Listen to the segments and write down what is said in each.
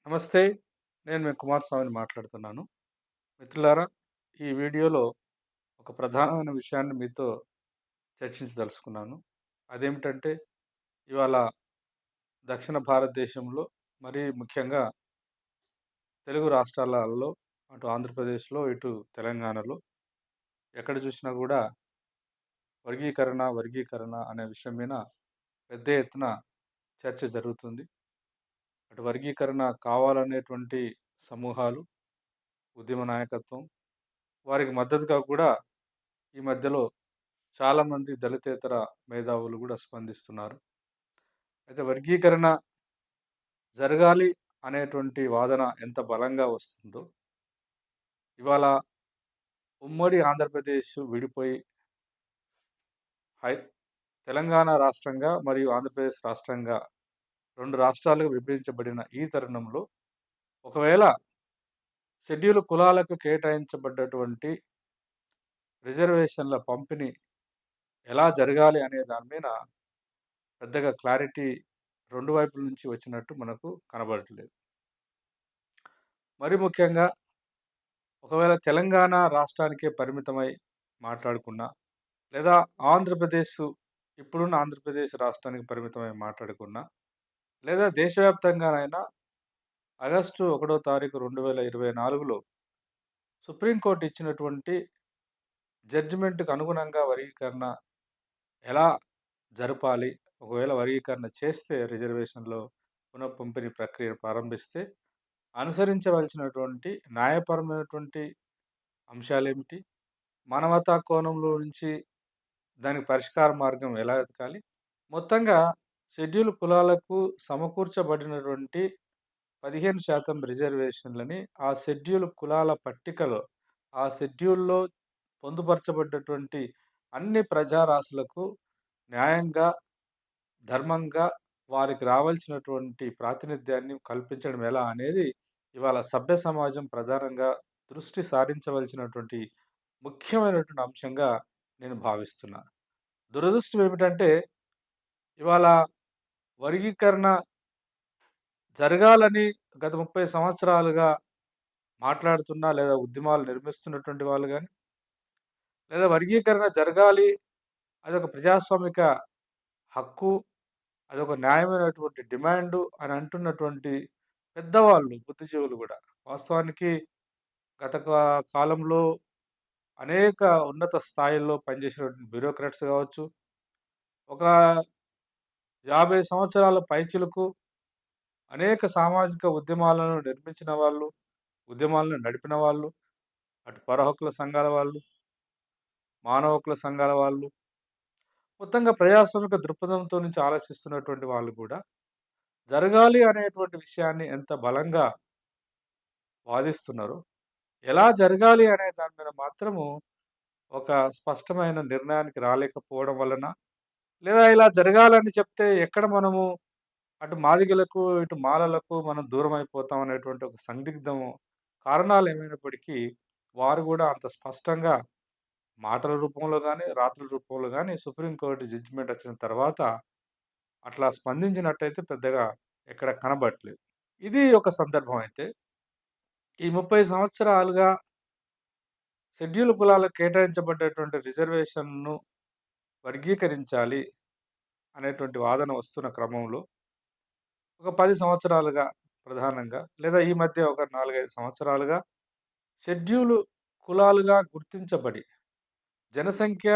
నమస్తే. నేను మీ కుమారస్వామిని మాట్లాడుతున్నాను. మిత్రులారా, ఈ వీడియోలో ఒక ప్రధానమైన విషయాన్ని మీతో చర్చించదలుచుకున్నాను. అదేమిటంటే, ఇవాళ దక్షిణ భారతదేశంలో మరీ ముఖ్యంగా తెలుగు రాష్ట్రాలలో అటు ఆంధ్రప్రదేశ్‌లో, ఇటు తెలంగాణలో ఎక్కడ చూసినా గూడా వర్గీకరణ అనే విషయం మీద పెద్ద ఎత్తున చర్చ జరుగుతుంది. అటు వర్గీకరణ కావాలనేటువంటి సమూహాలు, ఉద్యమ నాయకత్వం, వారికి మద్దతుగా కూడా ఈ మధ్యలో చాలామంది దళితేతర మేధావులు గూడా స్పందిస్తున్నారు. అయితే వర్గీకరణ జరగాలి అనేటువంటి వాదన ఎంత బలంగా వస్తుందో, ఇవాళ ఉమ్మడి ఆంధ్రప్రదేశ్ విడిపోయి హై తెలంగాణ రాష్ట్రంగా మరియు ఆంధ్రప్రదేశ్ రాష్ట్రంగా 2 రాష్ట్రాలుగా విభజించబడిన ఈ తరుణంలో, ఒకవేళ షెడ్యూల్ కులాలకు కేటాయించబడ్డటువంటి రిజర్వేషన్‌ల పంపిణీ ఎలా జరగాలి అనే దాని మీద పెద్దగా క్లారిటీ 2 వైపుల నుంచి వచ్చినట్టు మనకు కనబడట్లేదు. మరి ముఖ్యంగా ఒకవేళ తెలంగాణ రాష్ట్రానికే పరిమితమై మాట్లాడుకున్నా, లేదా ఆంధ్రప్రదేశ్ ఇప్పుడున్న ఆంధ్రప్రదేశ్ రాష్ట్రానికి పరిమితమై మాట్లాడుకున్నా, లేదా దేశవ్యాప్తంగానైనా ఆగస్టు 1 తారీఖు 2024లో సుప్రీంకోర్టు ఇచ్చినటువంటి జడ్జిమెంట్‌కు అనుగుణంగా వర్గీకరణ ఎలా జరపాలి? ఒకవేళ వర్గీకరణ చేస్తే రిజర్వేషన్‌లో పునఃపంపిణీ ప్రక్రియను ప్రారంభిస్తే అనుసరించవలసినటువంటి న్యాయపరమైనటువంటి అంశాలేమిటి? మానవతా కోణంలో నుంచి దానికి పరిష్కార మార్గం ఎలా వెతకాలి? మొత్తంగా షెడ్యూల్ కులాలకు సమకూర్చబడినటువంటి 15% రిజర్వేషన్‌లని ఆ షెడ్యూల్ కులాల పట్టికలో, ఆ షెడ్యూల్‌లో పొందుపరచబడ్డటువంటి అన్ని ప్రజారాశులకు న్యాయంగా, ధర్మంగా వారికి రావాల్సినటువంటి ప్రాతినిధ్యాన్ని కల్పించడం ఎలా అనేది ఇవాళ సభ్య సమాజం ప్రధానంగా దృష్టి సారించవలసినటువంటి ముఖ్యమైనటువంటి అంశంగా నేను భావిస్తున్నా. దురదృష్టం ఏమిటంటే, ఇవాళ వర్గీకరణ జరగాలని గత 30 సంవత్సరాలుగా మాట్లాడుతున్న లేదా ఉద్యమాలు నిర్మిస్తున్నటువంటి వాళ్ళు గాని, లేదా వర్గీకరణ జరగాలి, అదొక ప్రజాస్వామిక హక్కు, అదొక న్యాయమైనటువంటి డిమాండు అని అంటున్నటువంటి పెద్దవాళ్ళు, బుద్ధిజీవులు గూడా. వాస్తవానికి గత కాలంలో అనేక ఉన్నత స్థాయిల్లో పనిచేసినటువంటి బ్యూరోక్రాట్స్ గావచ్చు, ఒక 50 సంవత్సరాల పైచిలుకు అనేక సామాజిక ఉద్యమాలను నిర్మించిన వాళ్ళు, ఉద్యమాలను నడిపిన వాళ్ళు, అటు పర హక్కుల సంఘాల వాళ్ళు, మానవ హక్కుల సంఘాల వాళ్ళు, మొత్తంగా ప్రజాస్వామిక దృక్పథంతో నుంచి ఆలోచిస్తున్నటువంటి వాళ్ళు కూడా, జరగాలి అనేటువంటి విషయాన్ని ఎంత బలంగా వాదిస్తున్నారో, ఎలా జరగాలి అనే దాని మీద మాత్రము ఒక స్పష్టమైన నిర్ణయానికి రాలేకపోవడం వలన, లేదా ఇలా జరగాలని చెప్తే ఎక్కడ మనము అటు మాదిగలకు, ఇటు మాలలకు మనం దూరమైపోతాం అనేటువంటి ఒక సందిగ్ధం కారణాలేమైనప్పటికీ, వారు గూడా అంత స్పష్టంగా మాటల రూపంలో గాని, రాతల రూపంలో గాని సుప్రీంకోర్టు జడ్జిమెంట్ వచ్చిన తర్వాత అట్లా స్పందించినట్టయితే పెద్దగా ఎక్కడ కనబడట్లేదు. ఇది ఒక సందర్భం అయితే, ఈ 30 సంవత్సరాలుగా షెడ్యూల్ కులాలకు కేటాయించబడ్డటువంటి రిజర్వేషన్‌ను వర్గీకరించాలి అనేటువంటి వాదన వస్తున్న క్రమంలో, ఒక 10 సంవత్సరాలుగా ప్రధానంగా, లేదా ఈ మధ్య ఒక 4, 5 సంవత్సరాలుగా షెడ్యూల్ కులాలుగా గుర్తించబడి, జనసంఖ్య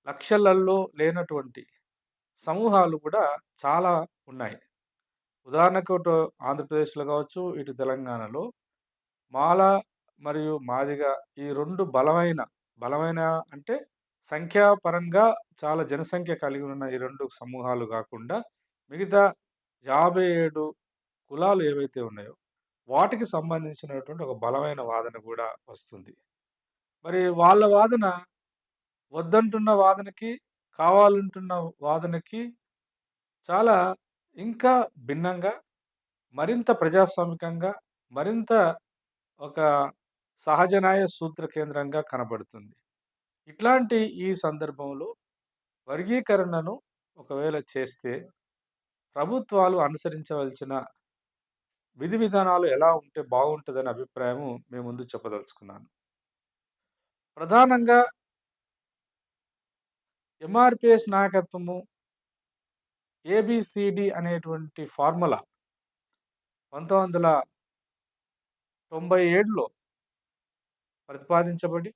లక్షలల్లో లేనటువంటి సమూహాలు కూడా చాలా ఉన్నాయి. ఉదాహరణకు ఇటు ఆంధ్రప్రదేశ్‌లో కావచ్చు, ఇటు తెలంగాణలో మాల మరియు మాదిగ ఈ 2 బలమైన అంటే సంఖ్యాపరంగా చాలా జనసంఖ్య కలిగి ఉన్న ఈ 2 సమూహాలు గాకుండా, మిగతా 57 కులాలు ఏవైతే ఉన్నాయో, వాటికి సంబంధించినటువంటి ఒక బలమైన వాదన గూడా వస్తుంది. మరి వాళ్ళ వాదన వద్దంటున్న వాదనకి, కావాలంటున్న వాదనకి చాలా ఇంకా భిన్నంగా, మరింత ప్రజాస్వామికంగా, మరింత ఒక సహజ న్యాయ సూత్ర కేంద్రంగా కనబడుతుంది. ఇట్లాంటి ఈ సందర్భంలో వర్గీకరణను ఒకవేళ చేస్తే ప్రభుత్వాలు అనుసరించవలసిన విధి విధానాలు ఎలా ఉంటే బాగుంటదనే అభిప్రాయము మీ ముందు చెప్పదలుచుకున్నాను. ప్రధానంగా ఎంఆర్‌పీఎస్ నాయకత్వము ఏబీసీడీ అనేటువంటి ఫార్ములా 1997లో ప్రతిపాదించబడి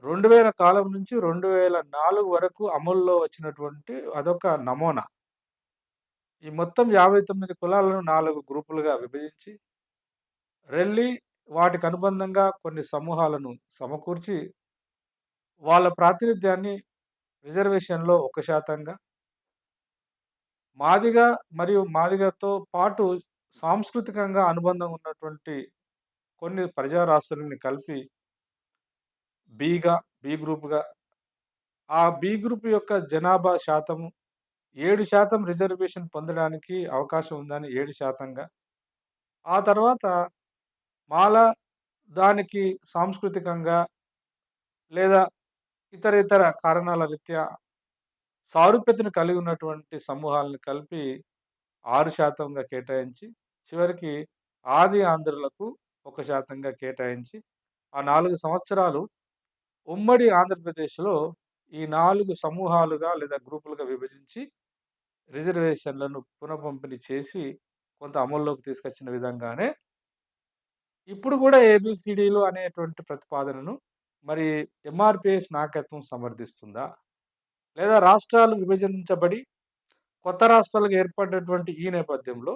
2000 కాలం నుంచి 2004 వరకు అమల్లో వచ్చినటువంటి అదొక నమూనా. ఈ మొత్తం 59 కులాలను 4 గ్రూపులుగా విభజించి, రెల్లి వాటికి అనుబంధంగా కొన్ని సమూహాలను సమకూర్చి, వాళ్ళ ప్రాతినిధ్యాన్ని రిజర్వేషన్‌లో 1% మాదిగ మరియు మాదిగతో పాటు సాంస్కృతికంగా అనుబంధం ఉన్నటువంటి కొన్ని ప్రజారాస్తులని కలిపి బిగా, బి గ్రూప్‌గా ఆ బి గ్రూప్ యొక్క జనాభా శాతము 7% రిజర్వేషన్ పొందడానికి అవకాశం ఉందని 7%గా, ఆ తర్వాత మాల దానికి సాంస్కృతికంగా లేదా ఇతర కారణాల రీత్యా సారూప్యతను కలిగి ఉన్నటువంటి సమూహాలను కలిపి 6%గా కేటాయించి, చివరికి ఆది ఆంధ్రులకు 1%గా కేటాయించి, ఆ 4 సంవత్సరాలు ఉమ్మడి ఆంధ్రప్రదేశ్‌లో ఈ 4 సమూహాలుగా లేదా గ్రూపులుగా విభజించి రిజర్వేషన్‌లను పునఃపంపిణీ చేసి కొంత అమల్లోకి తీసుకొచ్చిన విధంగానే ఇప్పుడు గూడా ఏబీసీడీలు అనేటువంటి ప్రతిపాదనను మరి ఎంఆర్‌పీఎస్ నాయకత్వం సమర్థిస్తుందా? లేదా రాష్ట్రాలు విభజించబడి కొత్త రాష్ట్రాలుగా ఏర్పడినటువంటి ఈ నేపథ్యంలో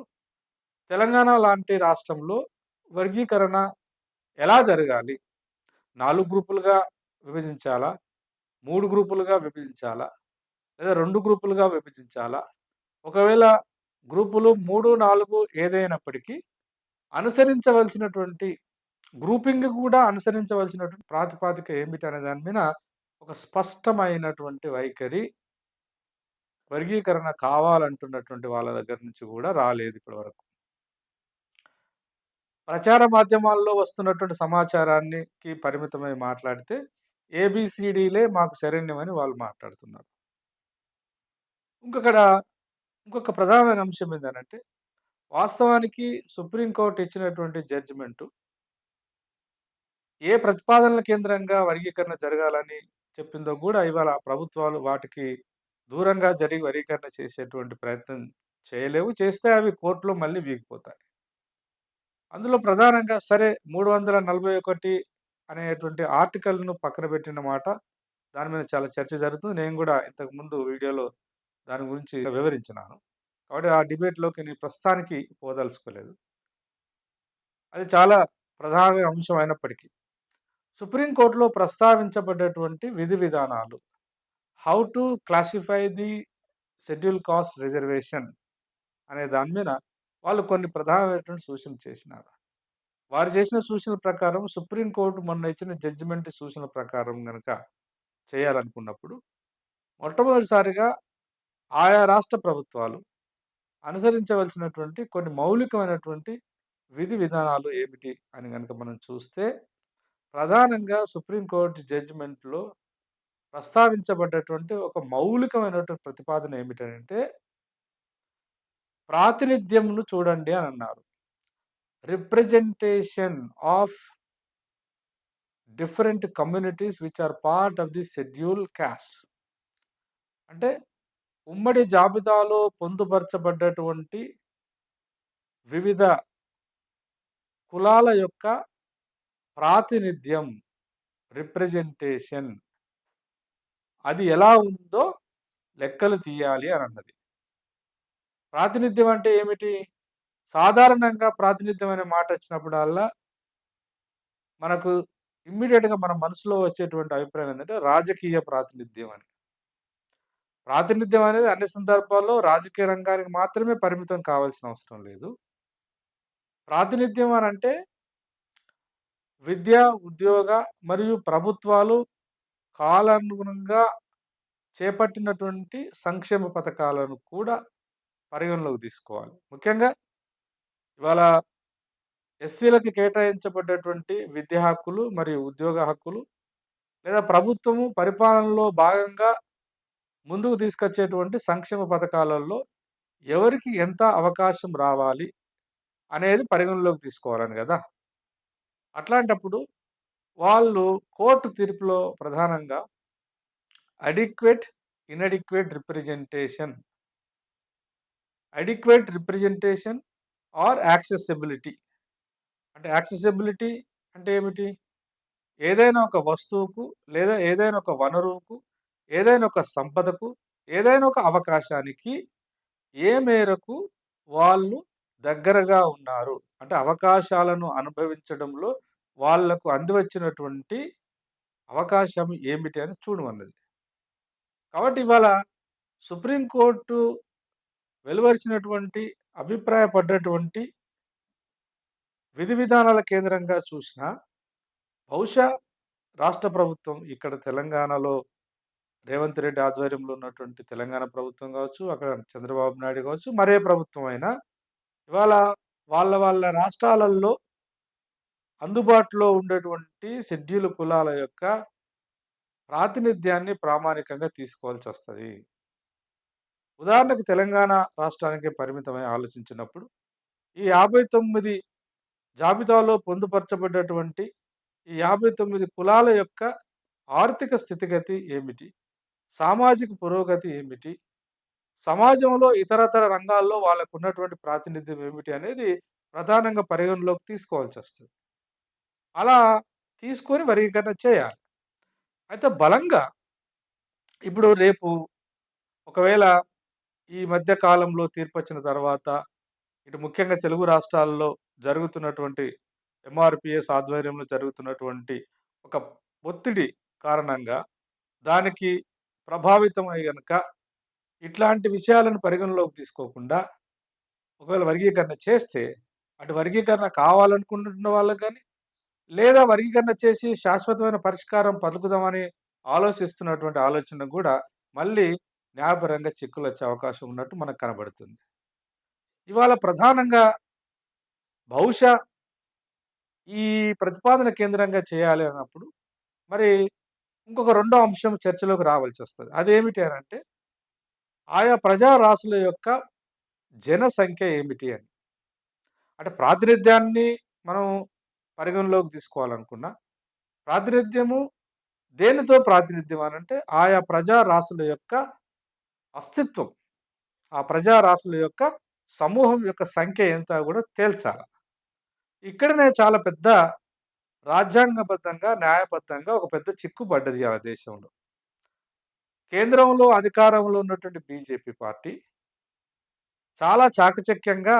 తెలంగాణ లాంటి రాష్ట్రంలో వర్గీకరణ ఎలా జరగాలి? 4 గ్రూపులుగా విభజించాలా? 3 గ్రూపులుగా విభజించాలా? లేదా 2 గ్రూపులుగా విభజించాలా? ఒకవేళ గ్రూపులు 3, 4 ఏదైనప్పటికీ అనుసరించవలసినటువంటి గ్రూపింగ్ కూడా అనుసరించవలసినటువంటి ప్రాతిపదిక ఏమిటనే దాని మీద ఒక స్పష్టమైనటువంటి వైఖరి, వర్గీకరణ కావాలంటున్నటువంటి వాళ్ళ దగ్గర నుంచి కూడా రాలేదు ఇప్పటివరకు. ప్రచార మాధ్యమాల్లో వస్తున్నటువంటి సమాచారానికి పరిమితమై మాట్లాడితే ఏబీసీడీలే మాకు శరణ్యమని వాళ్ళు మాట్లాడుతున్నారు. ఇంకొకడ ఇంకొక ప్రధానమైన అంశం ఏందనంటే, వాస్తవానికి సుప్రీం కోర్ట్ ఇచ్చినటువంటి జడ్జిమెంటు ఏ ప్రతిపాదనల కేంద్రంగా వర్గీకరణ జరగాలని చెప్పిందో గూడా ఇవాళ ప్రభుత్వాలు వాటికి దూరంగా జరిగి వర్గీకరణ చేసేటువంటి ప్రయత్నం చేయలేవు. చేస్తే అవి కోర్టులో మళ్ళీ వీగిపోతాయి. అందులో ప్రధానంగా సరే 341 అనేటువంటి ఆర్టికల్‌ను పక్కన పెట్టిన మాట, దాని మీద చాలా చర్చ జరుగుతుంది. నేను గూడా ఇంతకుముందు వీడియోలో దాని గురించి వివరించినాను. కాబట్టి ఆ డిబేట్‌లోకి నేను ప్రస్తుతానికి పోదలుచుకోలేదు. అది చాలా ప్రధానమైన అంశం అయినప్పటికీ, సుప్రీం కోర్ట్‌లో ప్రస్తావించబడ్డటువంటి విధి విధానాలు, how to classify the scheduled cost reservation అనే దాని మీద వాళ్ళు కొన్ని ప్రధానమైనటువంటి సూచనలు చేసినారు. వారు చేసిన సూచనల ప్రకారం సుప్రీం కోర్ట్ మొన్న ఇచ్చిన జడ్జిమెంట్ సూచనల ప్రకారం గనక చేయాలనుకున్నప్పుడు, మొట్టమొదటిసారిగా ఆయా రాష్ట్ర ప్రభుత్వాలు అనుసరించవలసినటువంటి కొన్ని మౌలికమైనటువంటి విధి విధానాలు ఏమిటి అని గనక మనం చూస్తే, ప్రధానంగా సుప్రీం కోర్ట్ జడ్జిమెంట్‌లో ప్రస్తావించబడ్డటువంటి ఒక మౌలికమైనటువంటి ప్రతిపాదన ఏమిటనంటే, ప్రాతినిధ్యంను చూడండి అనన్నారు. Representation of different communities which are part of the scheduled caste. అంటే ఉమ్మడి జాబితాలో పొందుపరచబడ్డటువంటి వివిధ కులాల యొక్క ప్రాతినిధ్యం, రిప్రజెంటేషన్ అది ఎలా ఉందో లెక్కలు తీయాలి అని అన్నది. ప్రాతినిధ్యం అంటే ఏమిటి? సాధారణంగా ప్రాతినిధ్యం అనే మాట వచ్చినప్పుడల్లా మనకు ఇమ్మీడియేట్‌గా మన మనసులో వచ్చేటువంటి అభిప్రాయం ఏందంటే రాజకీయ ప్రాతినిధ్యం అని. ప్రాతినిధ్యం అనేది అన్ని సందర్భాల్లో రాజకీయ రంగానికి మాత్రమే పరిమితం కావాల్సిన అవసరం లేదు. ప్రాతినిధ్యం అనంటే విద్య, ఉద్యోగ మరియు ప్రభుత్వాలు కాలానుగుణంగా చేపట్టినటువంటి సంక్షేమ పథకాలను కూడా పరిగణలోకి తీసుకోవాలి. ముఖ్యంగా ఇవాళ ఎస్సీలకి కేటాయించబడ్డటువంటి విద్యా హక్కులు మరియు ఉద్యోగ హక్కులు లేదా ప్రభుత్వము పరిపాలనలో భాగంగా ముందుకు తీసుకొచ్చేటువంటి సంక్షేమ పథకాలలో ఎవరికి ఎంత అవకాశం రావాలి అనేది పరిగణలోకి తీసుకోవాలని గదా! అట్లాంటప్పుడు వాళ్ళు కోర్టు తీర్పులో ప్రధానంగా adequate, inadequate representation, adequate representation or accessibility. అంటే యాక్సెసిబిలిటీ అంటే ఏమిటి? ఏదైనా ఒక వస్తువుకు, లేదా ఏదైనా ఒక వనరుకు, ఏదైనా ఒక సంపదకు, ఏదైనా ఒక అవకాశానికి ఏ మేరకు వాళ్ళు దగ్గరగా ఉన్నారు. అంటే అవకాశాలను అనుభవించడంలో వాళ్ళకు అందివచ్చినటువంటి అవకాశం ఏమిటి అని చూడమన్నది. కాబట్టి ఇవాళ సుప్రీం కోర్టు వెలువరిచినటువంటి, అభిప్రాయపడ్డటువంటి విధి విధానాల కేంద్రంగా చూసినా, బహుశా రాష్ట్ర ప్రభుత్వం ఇక్కడ తెలంగాణలో రేవంత్ రెడ్డి ఆధ్వర్యంలో ఉన్నటువంటి తెలంగాణ ప్రభుత్వం కావచ్చు, అక్కడ చంద్రబాబు నాయుడు కావచ్చు, మరే ప్రభుత్వం అయినా ఇవాళ వాళ్ళ రాష్ట్రాలలో అందుబాటులో ఉండేటువంటి షెడ్యూల్ కులాల యొక్క ప్రాతినిధ్యాన్ని ప్రామాణికంగా తీసుకోవాల్సొస్తది. ఉదాహరణకు తెలంగాణ రాష్ట్రానికే పరిమితమై ఆలోచించినప్పుడు, ఈ 59 జాబితాలో పొందుపరచబడ్డటువంటి ఈ 59 కులాల యొక్క ఆర్థిక స్థితిగతి ఏమిటి? సామాజిక పురోగతి ఏమిటి? సమాజంలో ఇతరతర రంగాల్లో వాళ్ళకున్నటువంటి ప్రాతినిధ్యం ఏమిటి అనేది ప్రధానంగా పరిగణలోకి తీసుకోవాల్సొస్తది. అలా తీసుకొని వర్గీకరణ చేయాలి. అయితే బలంగా ఇప్పుడు రేపు ఒకవేళ ఈ మధ్య కాలంలో తీర్పొచ్చిన తర్వాత, ఇటు ముఖ్యంగా తెలుగు రాష్ట్రాల్లో జరుగుతున్నటువంటి ఎంఆర్‌పీఎస్ ఆధ్వర్యంలో జరుగుతున్నటువంటి ఒక ఒత్తిడి కారణంగా, దానికి ప్రభావితమై గనక ఇట్లాంటి విషయాలను పరిగణలోకి తీసుకోకుండా ఒకవేళ వర్గీకరణ చేస్తే, అటు వర్గీకరణ కావాలనుకుంటున్న వాళ్ళకి గాని, లేదా వర్గీకరణ చేసి శాశ్వతమైన పరిష్కారం పలుకుదామని ఆలోచిస్తున్నటువంటి ఆలోచన గూడా మళ్ళీ న్యాయపరంగా చిక్కులొచ్చే అవకాశం ఉన్నట్టు మనకు కనబడుతుంది. ఇవాళ ప్రధానంగా బహుశా ఈ ప్రతిపాదన కేంద్రంగా చేయాలి అన్నప్పుడు, మరి ఇంకొక రెండో అంశం చర్చలోకి రావాల్సొస్తది. అదేమిటి అనంటే, ఆయా ప్రజా రాసుల యొక్క జనసంఖ్య ఏమిటి అని. అంటే ప్రాతినిధ్యాన్ని మనం పరిగణలోకి తీసుకోవాలనుకున్నా, ప్రాతినిధ్యము దేనితో ప్రాతినిధ్యం అనంటే, ఆయా ప్రజా రాసుల యొక్క అస్తిత్వం, ఆ ప్రజా రాసుల యొక్క సమూహం యొక్క సంఖ్య ఎంత గూడా తేల్చాల. ఇక్కడనే చాలా పెద్ద రాజ్యాంగబద్ధంగా, న్యాయబద్ధంగా ఒక పెద్ద చిక్కు పడ్డది ఇయాల దేశంలో. కేంద్రంలో అధికారంలో ఉన్నటువంటి బీజేపీ పార్టీ చాలా చాకచక్యంగా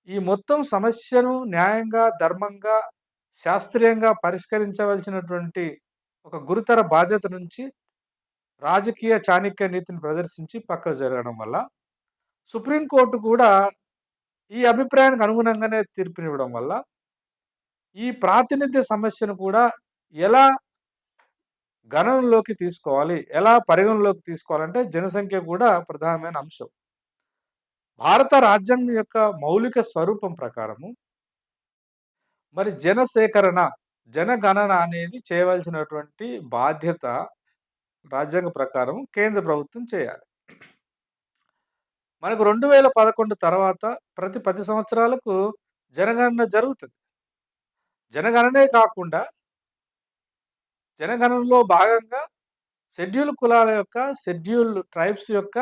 ఈ మొత్తం సమస్యను న్యాయంగా, ధర్మంగా, శాస్త్రీయంగా పరిష్కరించవలసినటువంటి ఒక గురుతర బాధ్యత నుంచి రాజకీయ చాణక్య నీతిని ప్రదర్శించి పక్కకు జరగడం వల్ల, సుప్రీంకోర్టు కూడా ఈ అభిప్రాయానికి అనుగుణంగానే తీర్పునివ్వడం వల్ల, ఈ ప్రాతినిధ్య సమస్యను కూడా ఎలా గణనలోకి తీసుకోవాలి, ఎలా పరిగణలోకి తీసుకోవాలంటే జనసంఖ్య కూడా ప్రధానమైన అంశం. భారత రాజ్యాంగం యొక్క మౌలిక స్వరూపం ప్రకారము మరి జనసేకరణ, జనగణన అనేది చేయవలసినటువంటి బాధ్యత రాజ్యాంగ ప్రకారం కేంద్ర ప్రభుత్వం చేయాలి. మనకు 2011 తర్వాత ప్రతి 10 సంవత్సరాలకు జనగణన జరుగుతది. జనగణనే కాకుండా జనగణనలో భాగంగా షెడ్యూల్ కులాల యొక్క, షెడ్యూల్ ట్రైబ్స్ యొక్క,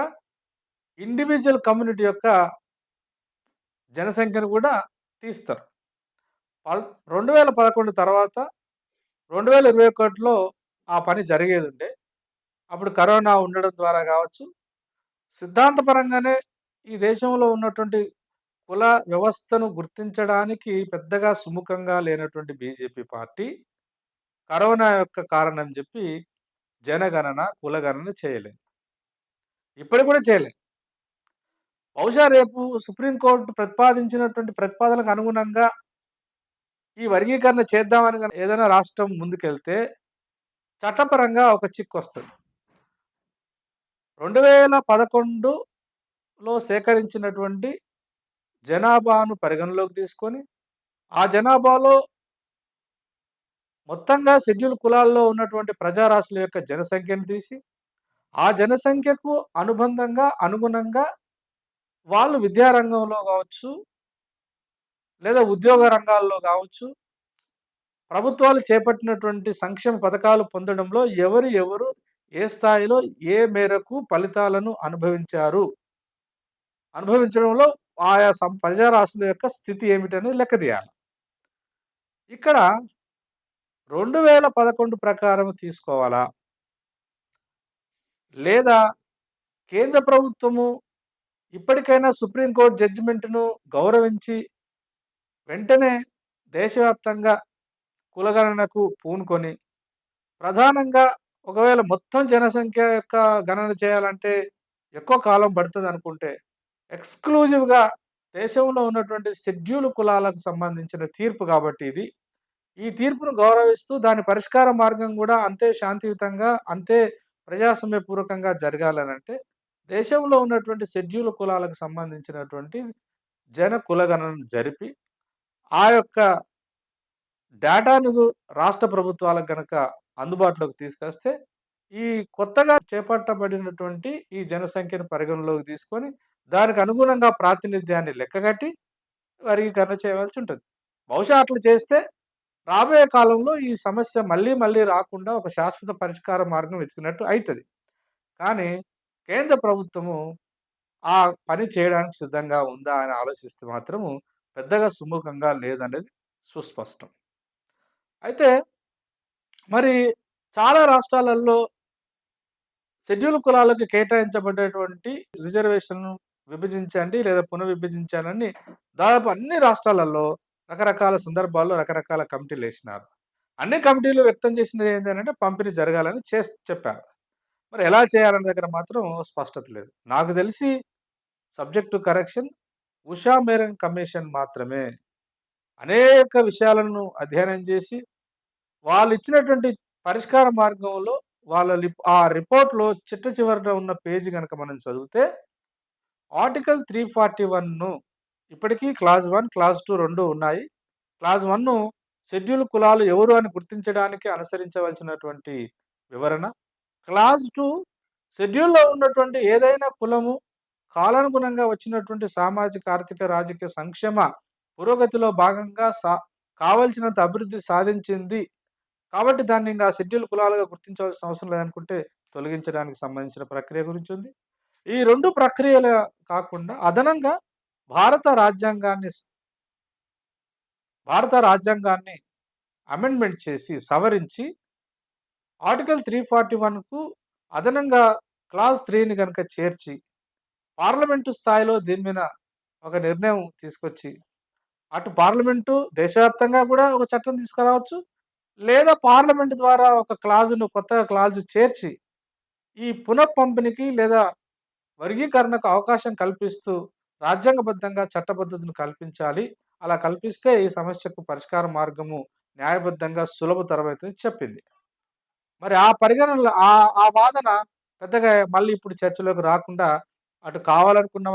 ఇండివిడ్యువల్ కమ్యూనిటీ యొక్క జనసంఖ్యను కూడా తీస్తారు. 2011 తర్వాత 2021లో ఆ పని జరిగేదుండే. అప్పుడు కరోనా ఉండడం ద్వారా కావచ్చు, సిద్ధాంతపరంగానే ఈ దేశంలో ఉన్నటువంటి కుల వ్యవస్థను గుర్తించడానికి పెద్దగా సుముఖంగా లేనటువంటి బీజేపీ పార్టీ కరోనా యొక్క కారణం చెప్పి జనగణన, కులగణన చేయలేదు. ఇప్పటికి కూడా చేయలేదు. బహుశా రేపు సుప్రీంకోర్టు ప్రతిపాదించినటువంటి ప్రతిపాదనకు అనుగుణంగా ఈ వర్గీకరణ చేద్దామని ఏదైనా రాష్ట్రం ముందుకెళ్తే చట్టపరంగా ఒక చిక్కొస్తది. 2011లో సేకరించినటువంటి జనాభాను పరిగణలోకి తీసుకొని, ఆ జనాభాలో మొత్తంగా షెడ్యూల్ కులాల్లో ఉన్నటువంటి ప్రజారాశుల యొక్క జనసంఖ్యను తీసి, ఆ జనసంఖ్యకు అనుబంధంగా, అనుగుణంగా వాళ్ళు విద్యారంగంలో కావచ్చు, లేదా ఉద్యోగ రంగాల్లో గావచ్చు, ప్రభుత్వాలు చేపట్టినటువంటి సంక్షేమ పథకాలు పొందడంలో ఎవరు ఏ స్థాయిలో, ఏ మేరకు ఫలితాలను అనుభవించడంలో ఆయా ప్రజారాశుల యొక్క స్థితి ఏమిటనేది లెక్కదీయాలి. ఇక్కడ 2011 ప్రకారం తీసుకోవాలా? లేదా కేంద్ర ప్రభుత్వము ఇప్పటికైనా సుప్రీం కోర్ట్ జడ్జిమెంట్‌ను గౌరవించి వెంటనే దేశవ్యాప్తంగా కులగణనకు పూనుకొని, ప్రధానంగా ఒకవేళ మొత్తం జనసంఖ్య యొక్క గణన చేయాలంటే ఎక్కువ కాలం పడతదనుకుంటే, ఎక్స్‌క్లూజివ్‌గా దేశంలో ఉన్నటువంటి షెడ్యూల్ కులాలకు సంబంధించిన తీర్పు కాబట్టి ఇది. ఈ తీర్పును గౌరవిస్తూ దాని పరిష్కార మార్గం గూడా అంతే శాంతియుతంగా, అంతే ప్రజాస్వామ్యపూర్వకంగా జరగాలనంటే, దేశంలో ఉన్నటువంటి షెడ్యూల్ కులాలకు సంబంధించినటువంటి కులగణన జరిపి, ఆ యొక్క డేటాను రాష్ట్ర ప్రభుత్వాలకు గనక అందుబాటులోకి తీసుకొస్తే, ఈ కొత్తగా చేపట్టబడినటువంటి ఈ జనసంఖ్యను పరిగణలోకి తీసుకొని, దానికి అనుగుణంగా ప్రాతినిధ్యాన్ని లెక్కగట్టి వర్గీకరణ చేయవలసి ఉంటది. బహుశా అట్లా చేస్తే రాబోయే కాలంలో ఈ సమస్య మళ్ళీ రాకుండా ఒక శాశ్వత పరిష్కార మార్గం వెతికినట్టు అయితది. కానీ కేంద్ర ప్రభుత్వము ఆ పని చేయడానికి సిద్ధంగా ఉందా అని ఆలోచిస్తే మాత్రము పెద్దగా సుముఖంగా లేదనేది సుస్పష్టం. అయితే మరి చాలా రాష్ట్రాలలో షెడ్యూల్ కులాలకు కేటాయించబడేటువంటి రిజర్వేషన్‌ను విభజించండి లేదా పునర్విభజించాలని దాదాపు అన్ని రాష్ట్రాలలో రకరకాల సందర్భాల్లో రకరకాల కమిటీలేసినారు. అన్ని కమిటీలు వ్యక్తం చేసినది ఏందనంటే పంపిణీ జరగాలని చెప్పారు. మరి ఎలా చేయాలనే దగ్గర మాత్రం స్పష్టత లేదు. నాకు తెలిసి subject to correction Usha Mehra commission మాత్రమే అనేక విషయాలను అధ్యయనం చేసి వాళ్ళిచ్చినటువంటి పరిష్కార మార్గంలో ఆ రిపోర్ట్‌లో చిట్ట చివరన ఉన్న పేజీ గనక మనం చదివితే ఆర్టికల్ 341 ఇప్పటికీ క్లాజ్ 1, క్లాజ్ 2 2 ఉన్నాయి. క్లాజ్ 1 షెడ్యూల్ కులాలు ఎవరు అని గుర్తించడానికి అనుసరించవలసినటువంటి వివరణ. క్లాజ్ 2 షెడ్యూల్‌లో ఉన్నటువంటి ఏదైనా కులము కాలానుగుణంగా వచ్చినటువంటి సామాజిక, ఆర్థిక, రాజకీయ సంక్షేమ పురోగతిలో భాగంగా కావాల్సినంత అభివృద్ధి సాధించింది. కాబట్టి దాన్ని ఇంగా షెడ్యూల్ కులాలుగా గుర్తించవలసిన అవసరం లేదనుకుంటే తొలగించడానికి సంబంధించిన ప్రక్రియ గురించి ఉంది. ఈ 2 ప్రక్రియలు కాకుండా అదనంగా భారత రాజ్యాంగాన్ని భారత రాజ్యాంగాన్ని అమెండ్మెంట్ చేసి సవరించి ఆర్టికల్ 341కు అదనంగా క్లాజ్ 3ని గనక చేర్చి పార్లమెంటు స్థాయిలో దీని మీద ఒక నిర్ణయం తీసుకొచ్చి అటు పార్లమెంటు దేశవ్యాప్తంగా కూడా ఒక చట్టం తీసుకురావచ్చు. లేదా పార్లమెంట్ ద్వారా ఒక కొత్తగా క్లాజు చేర్చి ఈ పునఃపంపిణీకి లేదా వర్గీకరణకు అవకాశం కల్పిస్తూ రాజ్యాంగబద్ధంగా చట్టబద్ధతను కల్పించాలి. అలా కల్పిస్తే ఈ సమస్యకు పరిష్కార మార్గము న్యాయబద్ధంగా సులభతరమైతదని చెప్పింది. మరి ఆ పరిగణనలో ఆ వాదన పెద్దగా మళ్ళీ ఇప్పుడు చర్చలోకి రాకుండా అటు కావాలంటున్న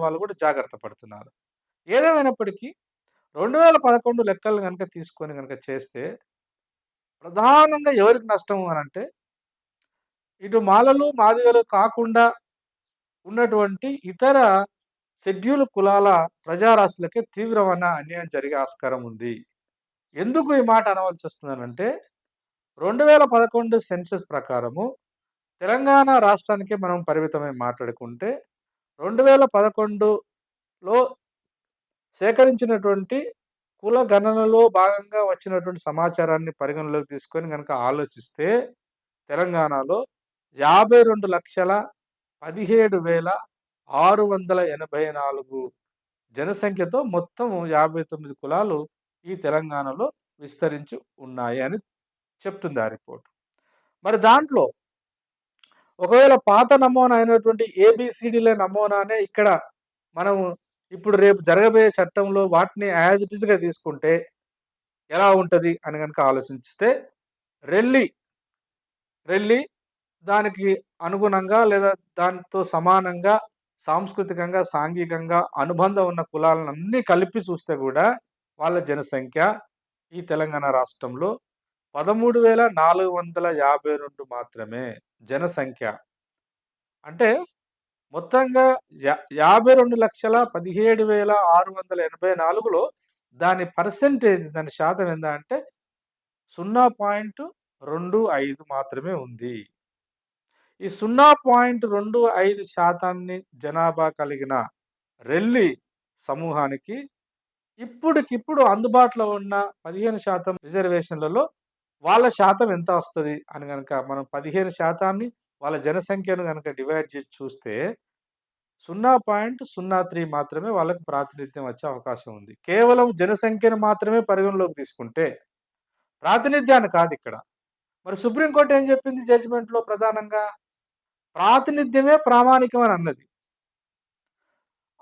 వాళ్ళు కూడా జాగ్రత్త పడుతున్నారు. ఏదేమైనప్పటికీ 2011 లెక్కలు గనక తీసుకొని గనక చేస్తే ప్రధానంగా ఎవరికి నష్టం అనంటే, ఇటు మాలలు, మాదిగలు కాకుండా ఉన్నటువంటి ఇతర షెడ్యూల్ కులాల ప్రజారాశులకే తీవ్రమైన అన్యాయం జరిగే ఆస్కారం ఉంది. ఎందుకు ఈ మాట అనవలసొస్తుందనంటే, 2011 సెన్సస్ ప్రకారము తెలంగాణ రాష్ట్రానికే మనం పరిమితమై మాట్లాడుకుంటే, 2011లో సేకరించినటువంటి కుల గణనలో భాగంగా వచ్చినటువంటి సమాచారాన్ని పరిగణలోకి తీసుకొని గనక ఆలోచిస్తే, తెలంగాణలో 52,17,684 జనసంఖ్యతో మొత్తం 59 కులాలు ఈ తెలంగాణలో విస్తరించి ఉన్నాయి అని చెప్తుంది ఆ రిపోర్ట్. మరి దాంట్లో ఒకవేళ పాత నమూనా అయినటువంటి ఏబీసీడీల నమూనానే ఇక్కడ మనం ఇప్పుడు రేపు జరగబోయే చట్టంలో వాటిని యాజ్ ఇట్ ఈస్‌గా తీసుకుంటే ఎలా ఉంటది అని గనక ఆలోచించిస్తే రెల్లి, రెల్లి దానికి అనుగుణంగా లేదా దానితో సమానంగా సాంస్కృతికంగా, సాంఘికంగా అనుబంధం ఉన్న కులాలనన్నీ కలిపి చూస్తే గూడా వాళ్ళ జనసంఖ్య ఈ తెలంగాణ రాష్ట్రంలో 13,452 మాత్రమే జనసంఖ్య. అంటే మొత్తంగా 52,17,684లో దాని పర్సెంటేజ్ దాని శాతం ఎంత అంటే 0.25 మాత్రమే ఉంది. ఈ 0.25% జనాభా కలిగిన రెల్లి సమూహానికి ఇప్పటికిప్పుడు అందుబాటులో ఉన్న 15% రిజర్వేషన్‌లలో వాళ్ళ శాతం ఎంత వస్తది అని గనక మనం 15% వాళ్ళ జనసంఖ్యను గనక డివైడ్ చేసి చూస్తే 0.03 మాత్రమే వాళ్ళకి ప్రాతినిధ్యం వచ్చే అవకాశం ఉంది. కేవలం జనసంఖ్యను మాత్రమే పరిగణలోకి తీసుకుంటే, ప్రాతినిధ్యాన్ని కాదిక్కడ. మరి సుప్రీం కోర్ట్ ఏం చెప్పింది జడ్జిమెంట్‌లో ప్రధానంగా? ప్రాతినిధ్యమే ప్రామాణికం అని అన్నది.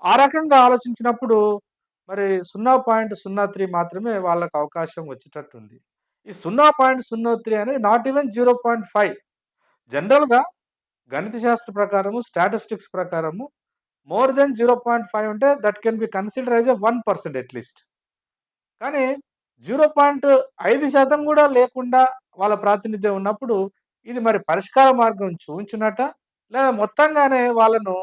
ఆ రకంగా ఆలోచించినప్పుడు మరి 0.03 మాత్రమే వాళ్ళకి అవకాశం వచ్చేటట్టుంది. ఈ 0.03 అనేది నాట్ ఈవెన్ 0.5 జనరల్‌గా గణిత శాస్త్ర ప్రకారము, స్టాటిస్టిక్స్ ప్రకారము మోర్ దెన్ 0.5 ఉంటే that can be consider as a 1% at least. కానీ 0.5% కూడా లేకుండా వాళ్ళ ప్రాతినిధ్యం ఉన్నప్పుడు ఇది మరి పరిష్కార మార్గం చూయించినట్టా? లేదా మొత్తంగానే వాళ్ళను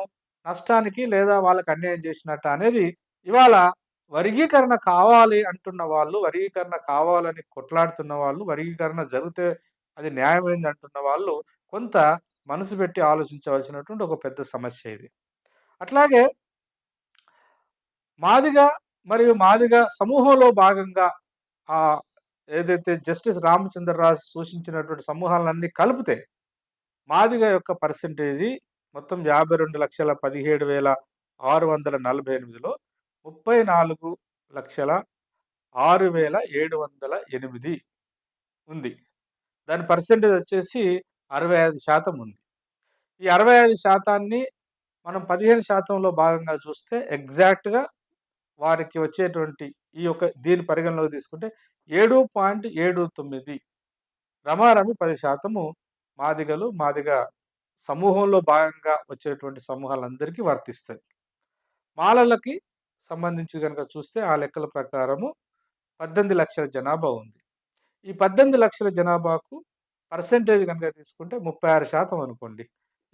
నష్టానికి లేదా వాళ్ళకి అన్యాయం చేసినట్టా అనేది ఇవాళ వర్గీకరణ కావాలి అంటున్న వాళ్ళు, వర్గీకరణ కావాలని కొట్లాడుతున్న వాళ్ళు, వర్గీకరణ జరిగితే అది న్యాయమైంది అంటున్న వాళ్ళు కొంత మనసు పెట్టి ఆలోచించవలసినటువంటి ఒక పెద్ద సమస్య ఇది. అట్లాగే మాదిగ మరియు మాదిగ సమూహంలో భాగంగా ఆహ్, ఏదైతే జస్టిస్ రామచంద్రరాజు సూచించినటువంటి సమూహాలన్నీ కలిపితే మాదిగ యొక్క పర్సెంటేజీ మొత్తం 52,17,648లో 34,06,708 ఉంది. దాని పర్సెంటేజ్ వచ్చేసి 65% ఉంది. ఈ 65% మనం 15%లో భాగంగా చూస్తే ఎగ్జాక్ట్‌గా వారికి వచ్చేటువంటి ఈ యొక్క దీని పరిగణలోకి తీసుకుంటే 7.79 రమారమి 10% మాదిగలు, మాదిగ సమూహంలో భాగంగా వచ్చేటువంటి సమూహాలందరికీ వర్తిస్తాయి. మాలలకి సంబంధించి గనక చూస్తే ఆ లెక్కల ప్రకారము 18,00,000 జనాభా ఉంది. ఈ 18,00,000 జనాభాకు పర్సెంటేజ్ గనక తీసుకుంటే 36% అనుకోండి.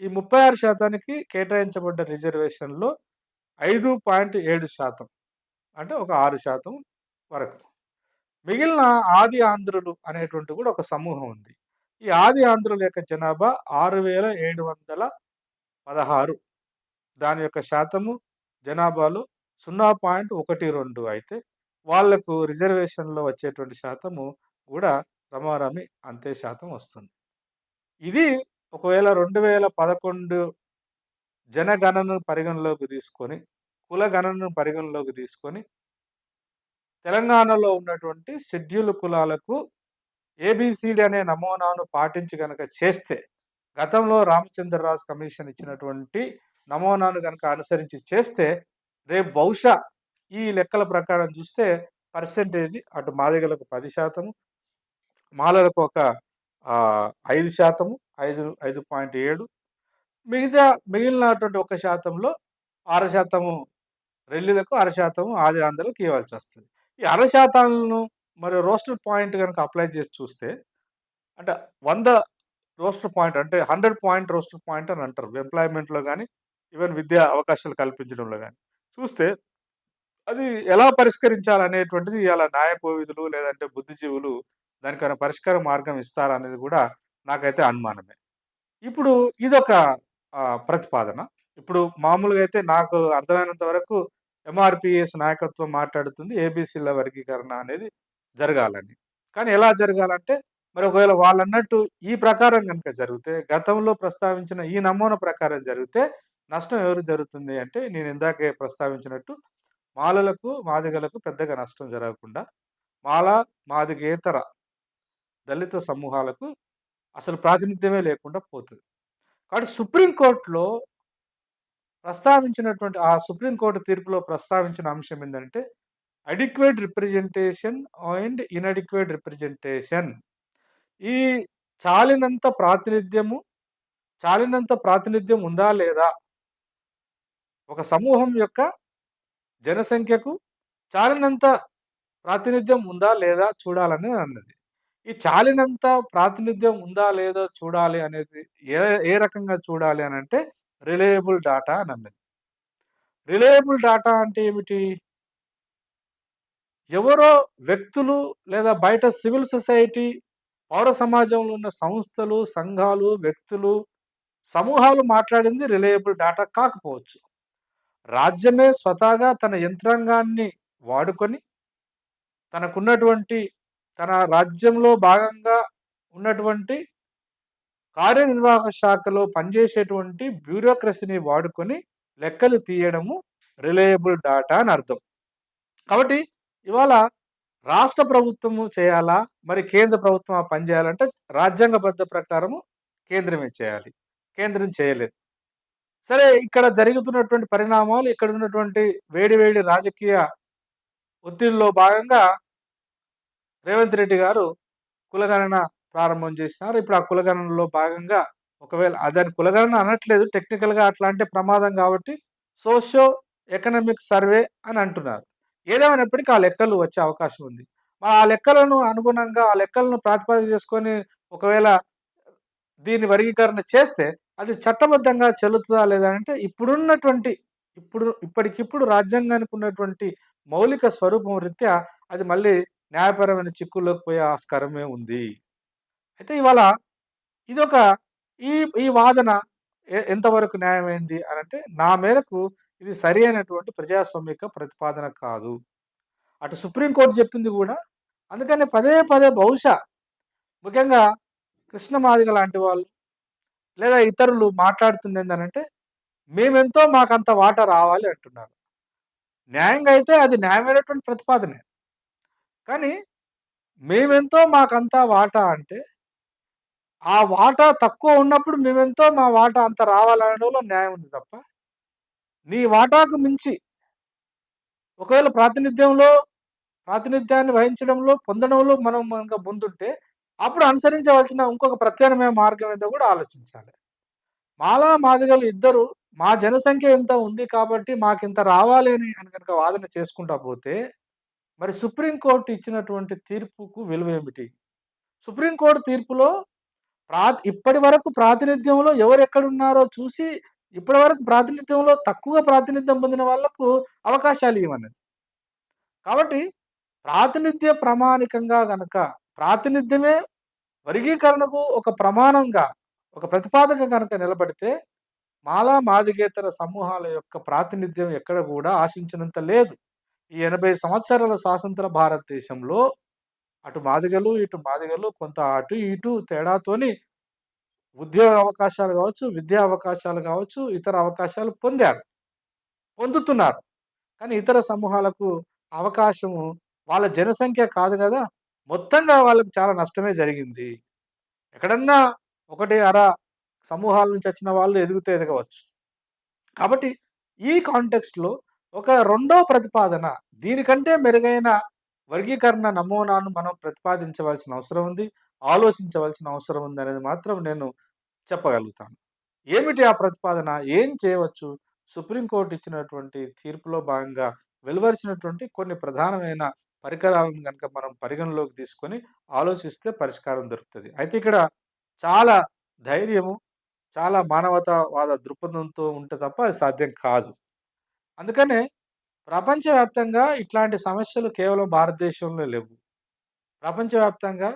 ఈ 36%కి కేటాయించబడ్డ రిజర్వేషన్‌లో 5.7% అంటే ఒక 6% వరకు. మిగిలిన ఆది ఆంధ్రులు అనేటువంటి కూడా ఒక సమూహం ఉంది. ఈ ఆది ఆంధ్రుల యొక్క జనాభా 6,716 దాని యొక్క శాతము జనాభాలో 0.12 అయితే వాళ్లకు రిజర్వేషన్‌లో వచ్చేటువంటి శాతము కూడా రమారమి అంతే శాతం వస్తుంది. ఇది ఒకవేళ 2011 జనగణనను పరిగణలోకి తీసుకొని, కుల గణనను పరిగణలోకి తీసుకొని తెలంగాణలో ఉన్నటువంటి షెడ్యూల్ కులాలకు ఏబీసీడీ అనే నమూనాను పాటించి గనక చేస్తే, గతంలో రామచంద్రరాజు కమిషన్ ఇచ్చినటువంటి నమూనాను గనక అనుసరించి చేస్తే, రేపు బహుశా ఈ లెక్కల ప్రకారం చూస్తే పర్సెంటేజ్ అటు మాదిగలకు 10%, మాలలకు ఒక 5%, 5.7 మిగిలినటువంటి 1%లో 6% రెల్లిలకు, 6% ఆది ఆంధ్రులకు ఇవ్వాల్సి వస్తుంది. ఈ 6%లను మరి రోస్టర్ పాయింట్ గనక అప్లై చేసి చూస్తే అంటే 100 రోస్టర్ పాయింట్ అంటే 100 పాయింట్ రోస్టర్ పాయింట్ అని అంటారు. ఎంప్లాయ్‌మెంట్‌లో గాని, ఈవెన్ విద్యా అవకాశాలు కల్పించడంలో గాని. చూస్తే అది ఎలా పరిష్కరించాలనేటువంటిది ఇయాల న్యాయ కోవిదులు లేదంటే బుద్ధిజీవులు దానికైనా పరిష్కార మార్గం ఇస్తారా అనేది కూడా నాకైతే అనుమానమే. ఇప్పుడు ఇదొక ప్రతిపాదన. ఇప్పుడు మామూలుగా అయితే నాకు అర్థమైనంత వరకు ఎంఆర్‌పీఎస్ నాయకత్వం మాట్లాడుతుంది ఏబీసీల వర్గీకరణ అనేది జరగాలని. కానీ ఎలా జరగాలంటే మరి ఒకవేళ వాళ్ళన్నట్టు ఈ ప్రకారం గనుక జరిగితే, గతంలో ప్రస్తావించిన ఈ నమూనా ప్రకారం జరిగితే నష్టం ఎవరికి జరుగుతుంది అంటే నేను ఇందాకే ప్రస్తావించినట్టు మాలలకు, మాదిగలకు పెద్దగా నష్టం జరగకుండా మాల, మాదిగేతర దళిత సమూహాలకు అసలు ప్రాతినిధ్యమే లేకుండా పోతది. కాబట్టి సుప్రీంకోర్టులో ప్రస్తావించినటువంటి ఆ సుప్రీంకోర్టు తీర్పులో ప్రస్తావించిన అంశం ఏందంటే adequate representation and inadequate representation. ఈ చాలినంత ప్రాతినిధ్యము, చాలినంత ప్రాతినిధ్యం ఉందా లేదా? ఒక సమూహం యొక్క జనసంఖ్యకు చాలినంత ప్రాతినిధ్యం ఉందా లేదా చూడాలని అన్నది. ఈ చాలినంత ప్రాతినిధ్యం ఉందా లేదో చూడాలి అనేది ఏ ఏ రకంగా చూడాలి అనంటే రిలయబుల్ డాటా అని అన్నది. రిలయబుల్ డాటా అంటే ఏమిటి? ఎవరో వ్యక్తులు లేదా బయట సివిల్ సొసైటీ, పౌర సమాజంలో ఉన్న సంస్థలు, సంఘాలు, వ్యక్తులు, సమూహాలు మాట్లాడింది రిలయబుల్ డాటా కాకపోవచ్చు. రాజ్యమే స్వతహాగా తన యంత్రాంగాన్ని వాడుకొని, తనకున్నటువంటి తన రాజ్యంలో భాగంగా ఉన్నటువంటి కార్యనిర్వాహక శాఖలో పనిచేసేటువంటి బ్యూరోక్రసీని వాడుకొని లెక్కలు తీయడము రిలయబుల్ డాటా అని అర్థం. కాబట్టి ఇవాళ రాష్ట్ర ప్రభుత్వము చేయాలా? మరి కేంద్ర ప్రభుత్వం ఆ పని చేయాలంటే రాజ్యాంగబద్ధ ప్రకారము కేంద్రమే చేయాలి. కేంద్రం చేయలేదు. సరే, ఇక్కడ జరుగుతున్నటువంటి పరిణామాలు, ఇక్కడ ఉన్నటువంటి వేడి వేడి రాజకీయ ఒత్తిడిలో భాగంగా రేవంత్ రెడ్డి గారు కులగణన ప్రారంభం చేసినారు. ఇప్పుడు ఆ కులగణనలో భాగంగా ఒకవేళ దాన్ని కులగణన అనట్లేదు. టెక్నికల్‌గా అట్లా అంటే ప్రమాదం కాబట్టి సోషియో ఎకనామిక్ సర్వే అని అంటున్నారు. ఏదేమైనప్పటికీ ఆ లెక్కలు వచ్చే అవకాశం ఉంది. మరి ఆ లెక్కలను అనుగుణంగా ఆ లెక్కలను ప్రాతిపదిక చేసుకొని ఒకవేళ దీన్ని వర్గీకరణ చేస్తే అది చట్టబద్ధంగా చెల్లుతుందా లేదా అంటే ఇప్పటికిప్పుడు రాజ్యాంగానికి ఉన్నటువంటి మౌలిక స్వరూపం రీత్యా అది మళ్ళీ న్యాయపరమైన చిక్కుల్లోకి పోయే ఆస్కారమే ఉంది. అయితే ఇవాళ ఇదొక ఈ ఈ వాదన ఎంతవరకు న్యాయమైంది అనంటే, నా మేరకు ఇది సరి అయినటువంటి ప్రజాస్వామిక ప్రతిపాదన కాదు. అటు సుప్రీంకోర్టు చెప్పింది గూడా. అందుకని పదే పదే బహుశా ముఖ్యంగా కృష్ణ మాదిగ లాంటి వాళ్ళు లేదా ఇతరులు మాట్లాడుతుందేందనంటే, మేమెంతో మాకంత వాటా రావాలి అంటున్నారు. న్యాయంగా అయితే అది న్యాయమైనటువంటి ప్రతిపాదనే. కానీ మేమెంతో మాకంతా వాటా అంటే, ఆ వాటా తక్కువ ఉన్నప్పుడు మేమెంతో మా వాటా అంత రావాలనడంలో న్యాయం ఉంది తప్ప, నీ వాటాకు మించి ఒకవేళ ప్రాతినిధ్యాన్ని వహించడంలో, పొందడంలో మనం గనక ముందుంటే, అప్పుడు అనుసరించవలసిన ఇంకొక ప్రత్యామ్నాయ మార్గం ఏందో గూడా ఆలోచించాలి. మాలా, మాదిగలు ఇద్దరు మా జనసంఖ్య ఇంత ఉంది కాబట్టి మాకింత రావాలి అని గనక వాదన చేసుకుంటా పోతే, మరి సుప్రీంకోర్టు ఇచ్చినటువంటి తీర్పుకు విలువేమిటి? సుప్రీంకోర్టు తీర్పులో ఇప్పటివరకు ప్రాతినిధ్యంలో ఎవరెక్కడున్నారో చూసి, ఇప్పటివరకు ప్రాతినిధ్యంలో తక్కువ ప్రాతినిధ్యం పొందిన వాళ్ళకు అవకాశాలియ్యమన్నది. కాబట్టి ప్రాతినిధ్య ప్రామాణికంగా గనక ప్రాతినిధ్యమే వర్గీకరణకు ఒక ప్రమాణంగా, ఒక ప్రతిపాదక గనక నిలబడితే, మాలా, మాదిగేతర సమూహాల యొక్క ప్రాతినిధ్యం ఎక్కడ గూడా ఆశించినంత లేదు. ఈ 80 సంవత్సరాల స్వాతంత్ర భారతదేశంలో అటు మాదిగలు, ఇటు మాదిగలు కొంత అటు, ఇటు తేడాతోని ఉద్యోగ అవకాశాలు గావచ్చు, విద్యా అవకాశాలు గావచ్చు, ఇతర అవకాశాలు పొందుతున్నారు. కానీ ఇతర సమూహాలకు అవకాశము వాళ్ళ జనసంఖ్య కాదు గదా! మొత్తంగా వాళ్ళకి చాలా నష్టమే జరిగింది. ఎక్కడన్నా ఒకటి, అర సమూహాల నుంచి వచ్చిన వాళ్ళు ఎదగవచ్చు. కాబట్టి ఈ కాంటెక్స్ట్‌లో ఒక రెండో ప్రతిపాదన, దీనికంటే మెరుగైన వర్గీకరణ నమూనాను మనం ప్రతిపాదించవలసిన అవసరం ఉంది. ఆలోచించవలసిన అవసరం ఉందనేది మాత్రం నేను చెప్పగలుగుతాను. ఏమిటి ఆ ప్రతిపాదన? ఏం చేయవచ్చు? సుప్రీంకోర్టు ఇచ్చినటువంటి తీర్పులో భాగంగా వెలువరిచినటువంటి కొన్ని ప్రధానమైన పరికరాలను గనక మనం పరిగణలోకి తీసుకొని ఆలోచిస్తే పరిష్కారం దొరుకుతది. అయితే ఇక్కడ చాలా ధైర్యము, చాలా మానవతావాద దృక్పథంతో ఉంటే తప్ప అది సాధ్యం కాదు. అందుకనే ప్రపంచవ్యాప్తంగా ఇట్లాంటి సమస్యలు కేవలం భారతదేశంలో లేవు. ప్రపంచవ్యాప్తంగా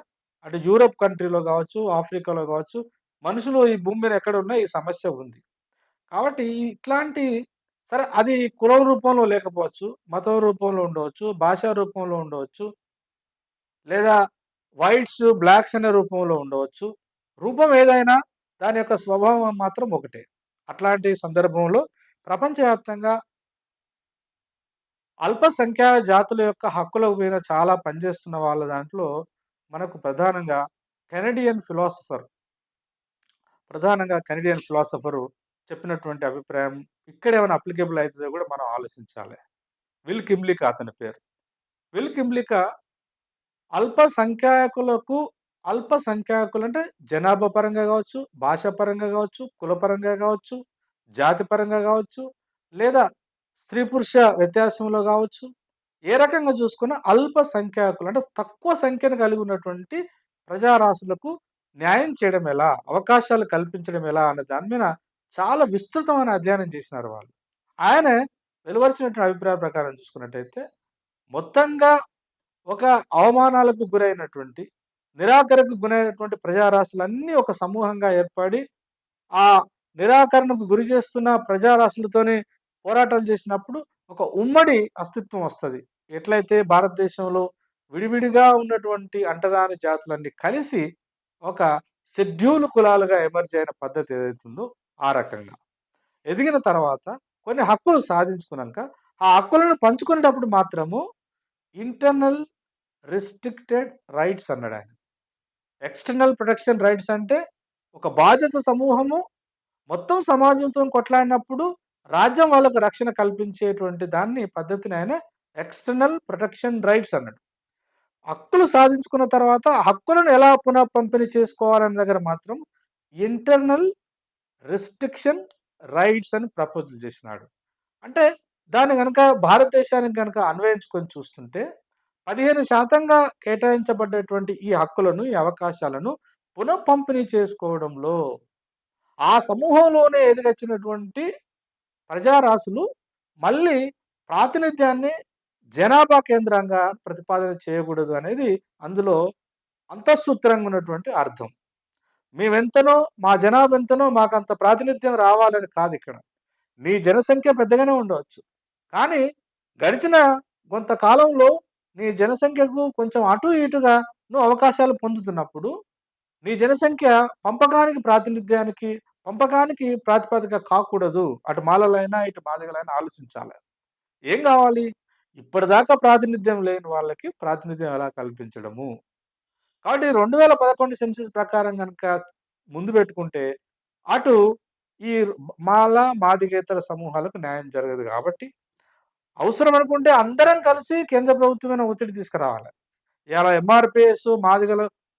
అటు యూరోప్ కంట్రీలో గావచ్చు, ఆఫ్రికాలో గావచ్చు, మనుషులు ఈ భూమి మీద ఎక్కడున్నా ఈ సమస్య ఉంది. కాబట్టి ఇట్లాంటి సరే అది కులం రూపంలో లేకపోవచ్చు, మతం రూపంలో ఉండవచ్చు, భాషా రూపంలో ఉండవచ్చు, లేదా వైట్స్, బ్లాక్స్ అనే రూపంలో ఉండవచ్చు. రూపం ఏదైనా దాని యొక్క స్వభావం మాత్రం ఒకటే. అట్లాంటి సందర్భంలో ప్రపంచవ్యాప్తంగా అల్పసంఖ్యాక జాతుల యొక్క హక్కుల మీద చాలా పనిచేస్తున్న వాళ్ళ దాంట్లో మనకు ప్రధానంగా కెనడియన్ ఫిలాసఫరు చెప్పినటువంటి అభిప్రాయం ఇక్కడేమైనా అప్లికేబుల్ అయితదో గూడా మనం ఆలోచించాలి. విల్ కిమ్లిక అతని పేరు. విల్ కిమ్లిక అల్పసంఖ్యాకులకు అల్పసంఖ్యాకులంటే జనాభా పరంగా గావచ్చు, భాష పరంగా గావచ్చు, కుల పరంగా గావచ్చు, జాతి పరంగా గావచ్చు, లేదా స్త్రీ పురుష వ్యత్యాసంలో గావచ్చు, ఏ రకంగా చూసుకున్నా అల్పసంఖ్యాకులు అంటే తక్కువ సంఖ్యను కలిగి ఉన్నటువంటి ప్రజారాశులకు న్యాయం చేయడం ఎలా? అవకాశాలు కల్పించడం ఎలా? అనే దాని మీద చాలా విస్తృతమైన అధ్యయనం చేసినారు వాళ్ళు. ఆయన వెలువరిచినటువంటి అభిప్రాయం ప్రకారం చూసుకున్నట్టయితే, మొత్తంగా ఒక అవమానాలకు గురైనటువంటి, నిరాకరణకు గురైనటువంటి ప్రజారాశులన్నీ ఒక సమూహంగా ఏర్పడి, ఆ నిరాకరణకు గురి చేస్తున్న ప్రజారాశులతోని పోరాటాలు చేసినప్పుడు ఒక ఉమ్మడి అస్తిత్వం వస్తది. ఎట్లయితే భారతదేశంలో విడివిడిగా ఉన్నటువంటి అంటరాని జాతులన్నీ కలిసి ఒక షెడ్యూల్ కులాలుగా ఎమర్జ్ అయిన పద్ధతి ఏదైతుందో ఆ రకంగా. ఎదిగిన తర్వాత కొన్ని హక్కులు సాధించుకున్నాక, ఆ హక్కులను పంచుకునేటప్పుడు మాత్రము ఇంటర్నల్ రిస్ట్రిక్టెడ్ రైట్స్ అన్నాడాయన. ఎక్స్టర్నల్ ప్రొటెక్షన్ రైట్స్ అంటే ఒక బాధ్యత సమూహము మొత్తం సమాజంతో కొట్లాడినప్పుడు రాజ్యం వాళ్ళకు రక్షణ కల్పించేటువంటి దాన్ని పద్ధతిని ఆయన ఎక్స్టర్నల్ ప్రొటెక్షన్ రైట్స్ అన్నాడు. హక్కులు సాధించుకున్న తర్వాత హక్కులను ఎలా పునః పంపిణీ చేసుకోవాలనే దగ్గర మాత్రం ఇంటర్నల్ రిస్ట్రిక్షన్ రైట్స్ అని ప్రపోజల్ చేసినాడు. అంటే దాన్ని గనక భారతదేశానికి గనక అన్వయించుకొని చూస్తుంటే 15% కేటాయించబడ్డటువంటి ఈ హక్కులను, ఈ అవకాశాలను పునఃపంపిణీ చేసుకోవడంలో ఆ సమూహంలోనే ఎదిగొచ్చినటువంటి ప్రజారాశులు మళ్ళీ ప్రాతినిధ్యాన్ని జనాభా కేంద్రంగా ప్రతిపాదన చేయకూడదు అనేది అందులో అంతఃసూత్రంగా ఉన్నటువంటి అర్థం. మేమెంతనో, మా జనాభా ఎంతనో మాకంత ప్రాతినిధ్యం రావాలని కాదిక్కడ. నీ జనసంఖ్య పెద్దగానే ఉండవచ్చు. కానీ గడిచిన కొంతకాలంలో నీ జనసంఖ్యకు కొంచెం అటు ఇటుగా నువ్వు అవకాశాలు పొందుతున్నప్పుడు, నీ జనసంఖ్య పంపకానికి ప్రాతిపదిక కాకూడదు. అటు మాలలైనా, ఇటు మాదిగలైనా ఆలోచించాలి. ఏం గావాలి? ఇప్పటిదాకా ప్రాతినిధ్యం లేని వాళ్ళకి ప్రాతినిధ్యం ఎలా కల్పించడము? కాబట్టి 2011 సెన్సస్ ప్రకారం గనక ముందు పెట్టుకుంటే, అటు ఈ మాల, మాదిగేతర సమూహాలకు న్యాయం జరగదు గాబట్టి, అవసరం అనుకుంటే అందరం కలిసి కేంద్ర ప్రభుత్వం మీద ఒత్తిడి తీసుకురావాలి. ఇయాల ఎంఆర్‌పీఎస్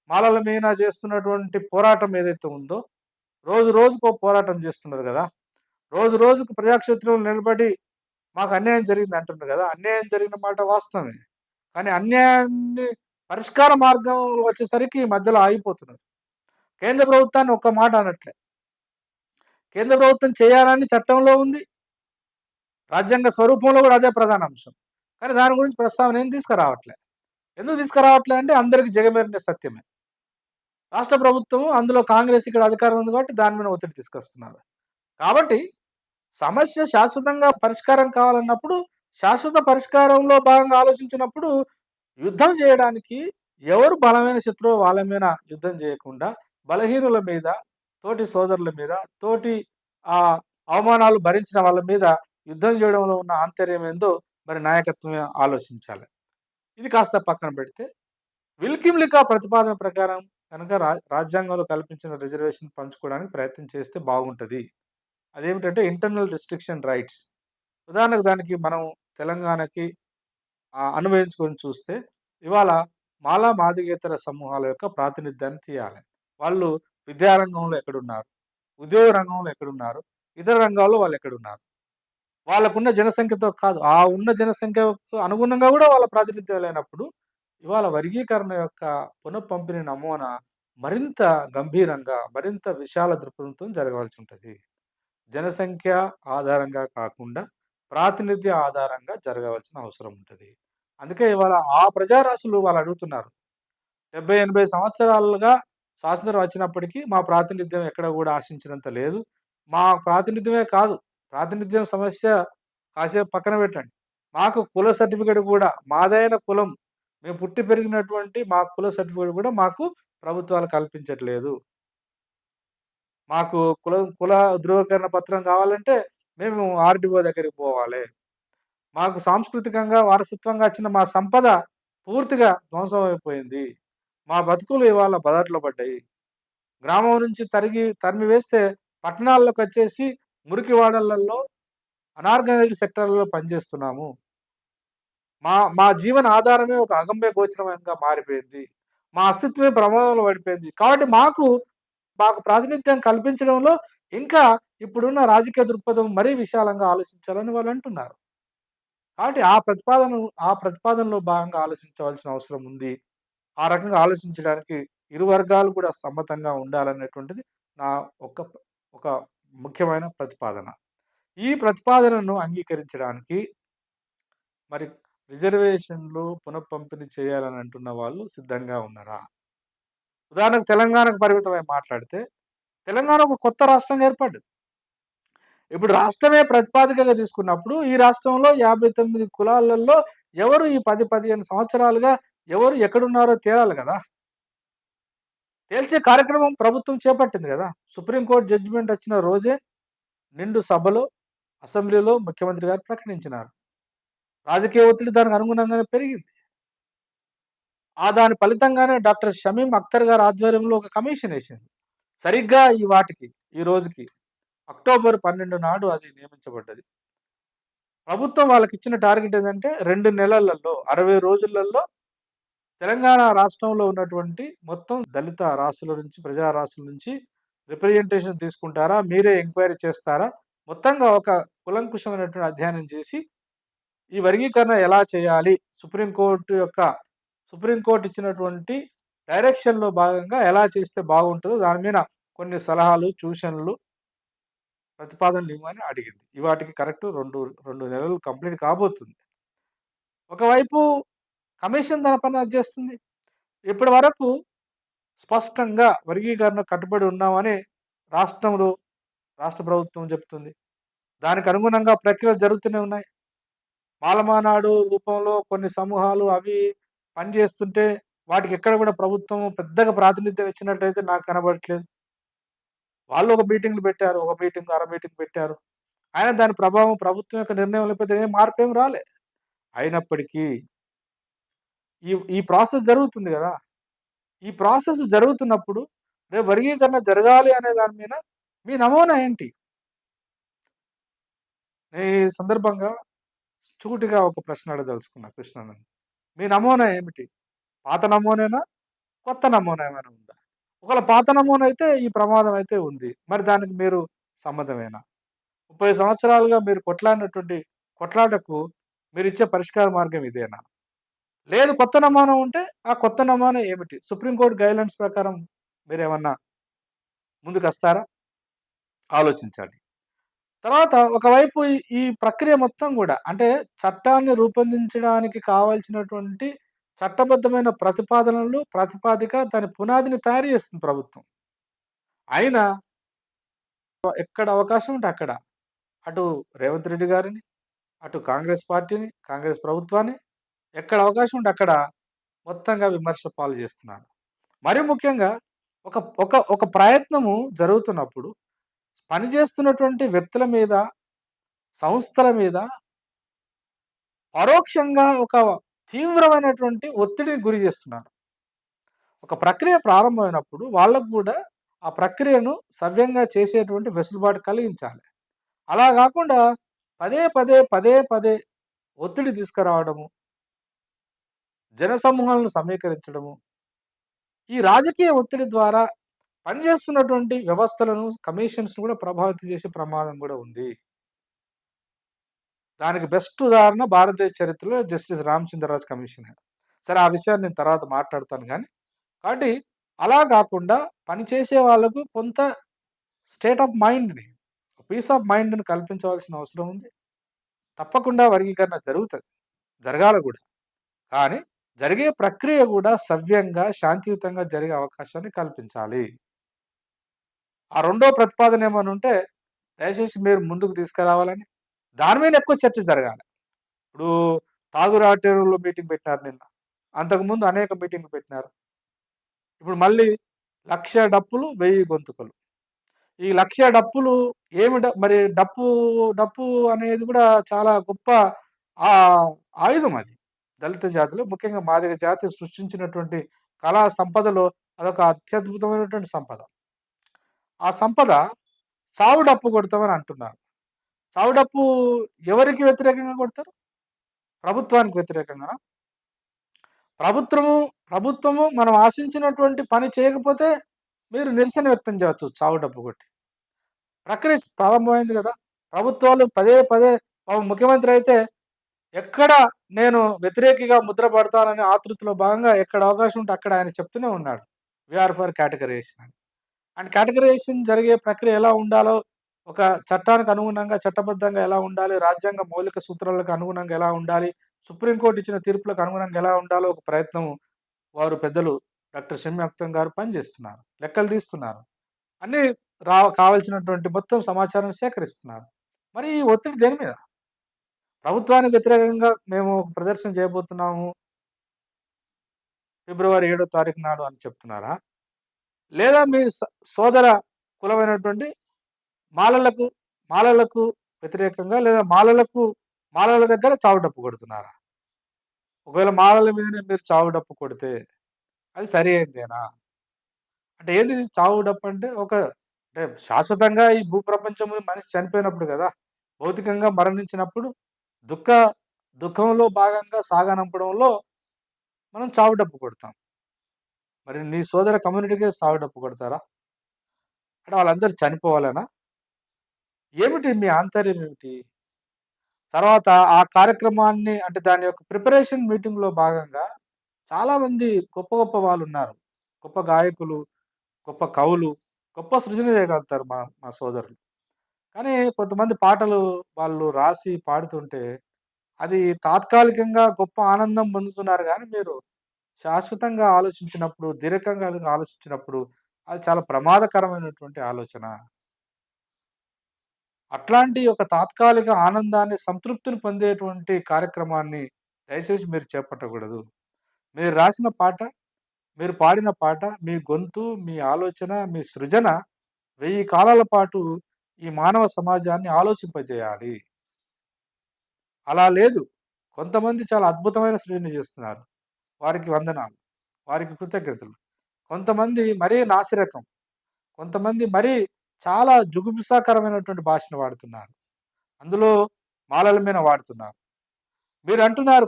మాలల మీద చేస్తున్నటువంటి పోరాటం ఏదైతే ఉందో, రోజు రోజుకో పోరాటం చేస్తున్నారు గదా! రోజు రోజుకు ప్రజాక్షేత్రంలో నిలబడి మాకు అన్యాయం జరిగింది అంటున్నారు గదా! అన్యాయం జరిగిన మాట వాస్తవమే. కానీ అన్యాయాన్ని పరిష్కార మార్గం వచ్చేసరికి మధ్యలో ఆగిపోతున్నారు. కేంద్ర ప్రభుత్వాన్ని ఒక్క మాట అనట్లే. కేంద్ర ప్రభుత్వం చేయాలని చట్టంలో ఉంది. రాజ్యాంగ స్వరూపంలో కూడా అదే ప్రధాన అంశం. కానీ దాని గురించి ప్రస్తావన ఏం తీసుకురావట్లే. ఎందుకు తీసుకురావట్లే అంటే అందరికి జగమెరిగిన సత్యమే. రాష్ట్ర ప్రభుత్వం అందులో కాంగ్రెస్ ఇక్కడ అధికారం ఉంది కాబట్టి దాని మీద ఒత్తిడి తీసుకొస్తున్నారు. కాబట్టి సమస్య శాశ్వతంగా పరిష్కారం కావాలన్నప్పుడు, శాశ్వత పరిష్కారంలో భాగంగా ఆలోచించినప్పుడు యుద్ధం చేయడానికి ఎవరు బలమైన శత్రువో వాళ్ళ మీద యుద్ధం చేయకుండా, బలహీనుల మీద, తోటి సోదరుల మీద, తోటి అవమానాలు భరించిన వాళ్ళ మీద యుద్ధం చేయడంలో ఉన్న ఆంతర్యం ఏందో మరి నాయకత్వమే ఆలోచించాలి. ఇది కాస్త పక్కన పెడితే, విల్కింలికా ప్రతిపాదన ప్రకారం కనుక రాజ్యాంగంలో కల్పించిన రిజర్వేషన్ పంచుకోవడానికి ప్రయత్నం చేస్తే బాగుంటది. అదేమిటంటే ఇంటర్నల్ రిస్ట్రిక్షన్ రైట్స్. ఉదాహరణకు దానికి మనం తెలంగాణకి అన్వయించుకొని చూస్తే, ఇవాళ మాలా మాదిగేతర సమూహాల యొక్క ప్రాతినిధ్యాన్ని తీయాలి. వాళ్ళు విద్యారంగంలో ఎక్కడున్నారు? ఉద్యోగ రంగంలో ఎక్కడున్నారు? ఇతర రంగాల్లో వాళ్ళు ఎక్కడున్నారు? వాళ్ళకున్న జనసంఖ్యతో కాదు, ఆ ఉన్న జనసంఖ్యకు అనుగుణంగా గూడా వాళ్ళ ప్రాతినిధ్యం లేనప్పుడు, ఇవాళ వర్గీకరణ యొక్క పునఃపంపిణీ నమూనా మరింత గంభీరంగా, మరింత విశాల దృక్పథంతో జరగవలసి ఉంటది. జనసంఖ్య ఆధారంగా కాకుండా, ప్రాతినిధ్య ఆధారంగా జరగవలసిన అవసరం ఉంటది. అందుకే ఇవాళ ఆ ప్రజారాశులు వాళ్ళు అడుగుతున్నారు. 70, 80 సంవత్సరాలుగా స్వాతంత్రం వచ్చినప్పటికీ మా ప్రాతినిధ్యం ఎక్కడ గూడా ఆశించినంత లేదు. మా ప్రాతినిధ్యమే కాదు, ప్రాతినిధ్యం సమస్య కాసేపు పక్కన పెట్టండి. మాకు కుల సర్టిఫికేట్ గూడా మాదైన కులం, మేము పుట్టి పెరిగినటువంటి మా కుల సర్టిఫికేట్ గూడా మాకు ప్రభుత్వాలు కల్పించట్లేదు. మాకు కుల ధృవీకరణ పత్రం కావాలంటే మేము ఆర్‌డీఓ దగ్గరికి పోవాలి. మాకు సాంస్కృతికంగా, వారసత్వంగా వచ్చిన మా సంపద పూర్తిగా ధ్వంసం అయిపోయింది. మా బతుకులు ఇవాళ బజార్‌లో పడ్డాయి. గ్రామం నుంచి తరిమివేస్తే పట్టణాల్లోకొచ్చేసి మురికి వాడలలో అనార్గనైజ్డ్ సెక్టార్‌లలో పనిచేస్తున్నాము. మా మా జీవన ఆధారమే ఒక అగమ్య గోచరంగా మారిపోయింది. మా అస్తిత్వమే ప్రమాదంలో పడిపోయింది. కాబట్టి మాకు ప్రాతినిధ్యం కల్పించడంలో ఇంకా ఇప్పుడున్న రాజకీయ దృక్పథం మరీ విశాలంగా ఆలోచించాలని వాళ్ళు అంటున్నారు. కాబట్టి ఆ ప్రతిపాదనలో భాగంగా ఆలోచించవలసిన అవసరం ఉంది. ఆ రకంగా ఆలోచించడానికి ఇరు వర్గాలు కూడా సమ్మతంగా ఉండాలనేటువంటిది నా ఒక ఒక ముఖ్యమైన ప్రతిపాదన. ఈ ప్రతిపాదనను అంగీకరించడానికి మరి రిజర్వేషన్‌లు పునఃపంపిణీ చేయాలని అంటున్న వాళ్ళు సిద్ధంగా ఉన్నారా? ఉదాహరణకు తెలంగాణకు పరిమితమై మాట్లాడితే, తెలంగాణ ఒక కొత్త రాష్ట్రంగా ఏర్పడ్డది. ఇప్పుడు రాష్ట్రమే ప్రతిపాదికగా తీసుకున్నప్పుడు, ఈ రాష్ట్రంలో 59 కులాలలో ఎవరు ఈ 10, 15 సంవత్సరాలుగా ఎవరు ఎక్కడున్నారో తేలాలి గదా! తేల్చే కార్యక్రమం ప్రభుత్వం చేపట్టింది గదా! సుప్రీం కోర్ట్ జడ్జిమెంట్ వచ్చిన రోజే నిండు సభలో, అసెంబ్లీలో ముఖ్యమంత్రి గారు ప్రకటించినారు. రాజకీయ ఒత్తిడి దానికి అనుగుణంగానే పెరిగింది. దాని ఫలితంగానే డాక్టర్ షమీం అఖ్తర్ గారి ఆధ్వర్యంలో ఒక కమిషన్ ఏసింది. సరిగ్గా ఈ రోజుకి అక్టోబర్ 12 నాడు అది నియమించబడ్డది. ప్రభుత్వం వాళ్ళకిచ్చిన టార్గెట్ ఏదంటే 2 నెలలలో 60 రోజులలో తెలంగాణ రాష్ట్రంలో ఉన్నటువంటి మొత్తం దళిత రాష్ట్రాల నుంచి, ప్రజా రాష్ట్రాల నుంచి రిప్రజెంటేషన్ తీసుకుంటారా? మీరే ఎంక్వైరీ చేస్తారా? మొత్తంగా ఒక కూలంకుషమైనటువంటి అధ్యయనం చేసి, ఈ వర్గీకరణ ఎలా చేయాలి? సుప్రీం కోర్ట్ ఇచ్చినటువంటి డైరెక్షన్‌లో భాగంగా ఎలా చేస్తే బాగుంటదో దాని మీద కొన్ని సలహాలు, సూచనలు, ప్రతిపాదనలు ఇవ్వమని అడిగింది. ఇవాటికి కరెక్ట్ 2 నెలలు కంప్లీట్ కాబోతుంది. ఒకవైపు కమిషన్ తన పని అది చేస్తుంది. ఇప్పటి వరకు స్పష్టంగా వర్గీకరణ కట్టుబడి ఉన్నామని రాష్ట్ర ప్రభుత్వం చెప్తుంది. దానికి అనుగుణంగా ప్రక్రియలు జరుగుతూనే ఉన్నాయి. మాలమానాడు రూపంలో కొన్ని సమూహాలు అవి పనిచేస్తుంటే వాటికి ఎక్కడ కూడా ప్రభుత్వం పెద్దగా ప్రాతినిధ్యం ఇచ్చినట్టయితే నాకు కనబడట్లేదు. వాళ్ళు ఒక మీటింగ్‌లు పెట్టారు. ఒక మీటింగ్, అర మీటింగ్ పెట్టారు. అయినా దాని ప్రభావం ప్రభుత్వం యొక్క నిర్ణయంలో పెద్దగా మార్పేం రాలే. అయినప్పటికీ ఈ ప్రాసెస్ జరుగుతుంది గదా! ఈ ప్రాసెస్ జరుగుతున్నప్పుడు రేపు వర్గీకరణ జరగాలి అనే దాని మీద మీ నమూనా ఏంటి? ఈ సందర్భంగా సూటిగా ఒక ప్రశ్న అడగదలుచుకున్నా కృష్ణన్నని. మీ నమూనా ఏమిటి? పాత నమూనేనా? కొత్త నమూనా ఏమైనా ఉందా? ఒకవేళ పాత నమూనా అయితే ఈ ప్రమాదం అయితే ఉంది. మరి దానికి మీరు సమ్మతమేనా? 30 సంవత్సరాలుగా మీరు కొట్లాడినటువంటి కొట్లాటకు మీరిచ్చే పరిష్కార మార్గం ఇదేనా? లేదు కొత్త నమూనా ఉంటే, ఆ కొత్త నమూనా ఏమిటి? సుప్రీం కోర్ట్ గైడ్‌లైన్స్ ప్రకారం మీరేమన్నా ముందుకొస్తారా? ఆలోచించండి. తర్వాత ఒకవైపు ఈ ప్రక్రియ మొత్తం గూడా అంటే చట్టాన్ని రూపొందించడానికి కావాల్సినటువంటి చట్టబద్ధమైన ప్రతిపాదనలు, ప్రాతిపదిక దాని పునాదిని తయారు చేస్తుంది ప్రభుత్వం. అయినా ఎక్కడ అవకాశం ఉంటే అక్కడ అటు రేవంత్ రెడ్డి గారిని, అటు కాంగ్రెస్ పార్టీని, కాంగ్రెస్ ప్రభుత్వాన్ని ఎక్కడ అవకాశం ఉంటే అక్కడ మొత్తంగా విమర్శ పాలు చేస్తున్నారు. మరి ముఖ్యంగా ఒక ఒక ఒక ప్రయత్నము జరుగుతున్నప్పుడు పనిచేస్తున్నటువంటి వ్యక్తుల మీద, సంస్థల మీద పరోక్షంగా ఒక తీవ్రమైనటువంటి ఒత్తిడికి గురి చేస్తున్నారు. ఒక ప్రక్రియ ప్రారంభమైనప్పుడు వాళ్ళకు కూడా ఆ ప్రక్రియను సవ్యంగా చేసేటువంటి వెసులుబాటు కలిగించాలి. అలా గాకుండా పదే పదే ఒత్తిడి తీసుకురావడము, జనసమూహాలను సమీకరించడము, ఈ రాజకీయ ఒత్తిడి ద్వారా పనిచేస్తున్నటువంటి వ్యవస్థలను, కమిషన్స్‌ను కూడా ప్రభావితం చేసే ప్రమాదం కూడా ఉంది. దానికి బెస్ట్ ఉదాహరణ భారతదేశ చరిత్రలో జస్టిస్ రామచంద్రరాజ్ కమిషన్. సరే ఆ విషయాన్ని నేను తర్వాత మాట్లాడతాను గానీ, కాబట్టి అలా గాకుండా పనిచేసే వాళ్ళకు కొంత స్టేట్ ఆఫ్ మైండ్‌ని, పీస్ ఆఫ్ మైండ్‌ని కల్పించవలసిన అవసరం ఉంది. తప్పకుండా వర్గీకరణ జరుగుతది. జరగాలి గూడా. కానీ జరిగే ప్రక్రియ గూడా సవ్యంగా, శాంతియుతంగా జరిగే అవకాశాన్ని కల్పించాలి. ఆ రెండో ప్రతిపాదన ఏమన్నుంటే దయచేసి మీరు ముందుకు తీసుకురావాలని, దాని మీద ఎక్కువ చర్చ జరగాలి. ఇప్పుడు ఠాగూర్ ఆడిటోరియంలో మీటింగ్ పెట్టినారు నిన్న. అంతకుముందు అనేక మీటింగ్‌లు పెట్టినారు. ఇప్పుడు మళ్ళీ 1,00,000 డప్పులు, 1000 గొంతుకలు. ఈ 1,00,000 డప్పులు మరి డప్పు అనేది కూడా చాలా గొప్ప ఆయుధం అది. దళిత జాతిలో ముఖ్యంగా మాదిగ జాతి సృష్టించినటువంటి కళా సంపదలో అదొక అత్యద్భుతమైనటువంటి సంపద. ఆ సంపద చావు డప్పు కొడతామని అంటున్నారు. చావు డప్పు ఎవరికి వ్యతిరేకంగా కొడతారు? ప్రభుత్వానికి వ్యతిరేకంగానా? ప్రభుత్వము మనం ఆశించినటువంటి పని చేయకపోతే మీరు నిరసన వ్యక్తం చేయవచ్చు చావు డప్పు కొట్టి. ప్రక్రియ ప్రారంభమైంది కదా! ప్రభుత్వాలు పదే ముఖ్యమంత్రి అయితే ఎక్కడ నేను వ్యతిరేకిగా ముద్ర పడతాననే ఆతృతలో భాగంగా ఎక్కడ అవకాశం ఉంటే అక్కడ ఆయన చెప్తూనే ఉన్నాడు. వి ఆర్ ఫర్ కేటగరైజేషన్ అని. అండ్ కేటగరైజేషన్ జరిగే ప్రక్రియ ఎలా ఉండాలో ఒక చట్టానికి అనుగుణంగా, చట్టబద్ధంగా ఎలా ఉండాలి, రాజ్యాంగ మౌలిక సూత్రాలకు అనుగుణంగా ఎలా ఉండాలి, సుప్రీంకోర్ట్ ఇచ్చిన తీర్పులకు అనుగుణంగా ఎలా ఉండాలో ఒక ప్రయత్నం వారు పెద్దలు డాక్టర్ షమ్మి అఖ్తర్ గారు పనిచేస్తున్నారు. లెక్కలు తీస్తున్నారు. అన్నీ కావాల్సినటువంటి మొత్తం సమాచారాన్ని సేకరిస్తున్నారు. మరి ఈ ఒత్తిడి దేని మీద? ప్రభుత్వానికి వ్యతిరేకంగా మేము ఒక ప్రదర్శన చేయబోతున్నాము ఫిబ్రవరి 7వ తారీఖు నాడు అని చెప్తున్నారా? లేదా మీ సోదర కులమైనటువంటి మాలలకు మాలలకు వ్యతిరేకంగా లేదా మాలల దగ్గర చావు డప్పు కొడుతున్నారా? ఒకవేళ మాలల మీదనే మీరు చావు డప్పు కొడితే అది సరి అయిందేనా? అంటే ఏంది చావు డప్పు అంటే అంటే శాశ్వతంగా ఈ భూప్రపంచం మీద మనిషి చనిపోయినప్పుడు గదా! భౌతికంగా మరణించినప్పుడు దుఃఖ దుఃఖంలో భాగంగా సాగనంపడంలో మనం చావు డప్పు కొడతాం. మరి నీ సోదర కమ్యూనిటీకే చావు డప్పు కొడతారా? అంటే వాళ్ళందరూ చనిపోవాలనా? ఏమిటి మీ ఆంతర్యం ఏమిటి? తర్వాత ఆ కార్యక్రమాన్ని అంటే దాని యొక్క ప్రిపరేషన్ మీటింగ్‌లో భాగంగా చాలామంది గొప్ప గొప్ప వాళ్ళున్నారు. గొప్ప గాయకులు, గొప్ప కవులు, గొప్ప సృజన చేయగలుగుతారు మా మా సోదరులు. కానీ కొంతమంది పాటలు వాళ్ళు రాసి పాడుతుంటే అది తాత్కాలికంగా గొప్ప ఆనందం పొందుతున్నారు గానీ మీరు శాశ్వతంగా ఆలోచించినప్పుడు, దీర్ఘకాలికంగా ఆలోచించినప్పుడు అది చాలా ప్రమాదకరమైనటువంటి ఆలోచన. అట్లాంటి ఒక తాత్కాలిక ఆనందాన్ని, సంతృప్తిని పొందేటువంటి కార్యక్రమాన్ని దయచేసి మీరు చేపట్టకూడదు. మీరు రాసిన పాట, మీరు పాడిన పాట, మీ గొంతు, మీ ఆలోచన, మీ సృజన 1000 కాలాల పాటు ఈ మానవ సమాజాన్ని ఆలోచింపజేయాలి. అలా లేదు. కొంతమంది చాలా అద్భుతమైన సృజన చేస్తున్నారు. వారికి వందనాలు. వారికి కృతజ్ఞతలు. కొంతమంది మరీ నాసిరకం. కొంతమంది మరీ చాలా జుగుప్సాకరమైనటువంటి భాషను వాడుతున్నారు. అందులో మాలల మీద వాడుతున్నారు. మీరంటున్నారు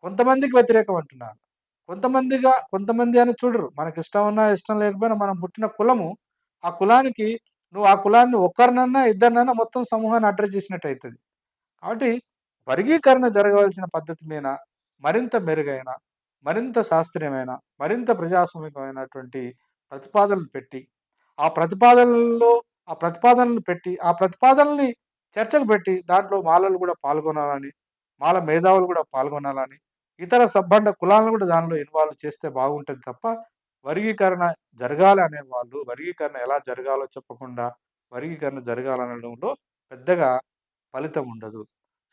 కొంతమందికి వ్యతిరేకం అంటున్నారు. కొంతమంది అని చూడరు. మనకిష్టం ఉన్నా, ఇష్టం లేకపోయినా మనం పుట్టిన కులము, ఆ కులానికి నువ్వు ఆ కులాన్ని ఒక్కరినన్నా, ఇద్దరినన్నా మొత్తం సమూహాన్ని అడ్రెస్ చేసినట్టయితది. కాబట్టి వర్గీకరణ జరగవలసిన పద్ధతి మీద మరింత మెరుగైన, మరింత శాస్త్రీయమైన, మరింత ప్రజాస్వామికమైనటువంటి ప్రతిపాదనలు పెట్టి, ఆ ప్రతిపాదనల్లో ఆ ప్రతిపాదనల్ని చర్చకు పెట్టి దాంట్లో మాలలు గూడా పాల్గొనాలని, మాల మేధావులు గూడా పాల్గొనాలని, ఇతర సబ్బండ కులాలను గూడా దానిలో ఇన్వాల్వ్ చేస్తే బాగుంటది తప్ప, వర్గీకరణ జరగాలి అనేవాళ్ళు, వర్గీకరణ ఎలా జరగాలో చెప్పకుండా, వర్గీకరణ జరగాలనడంలో పెద్దగా ఫలితం ఉండదు.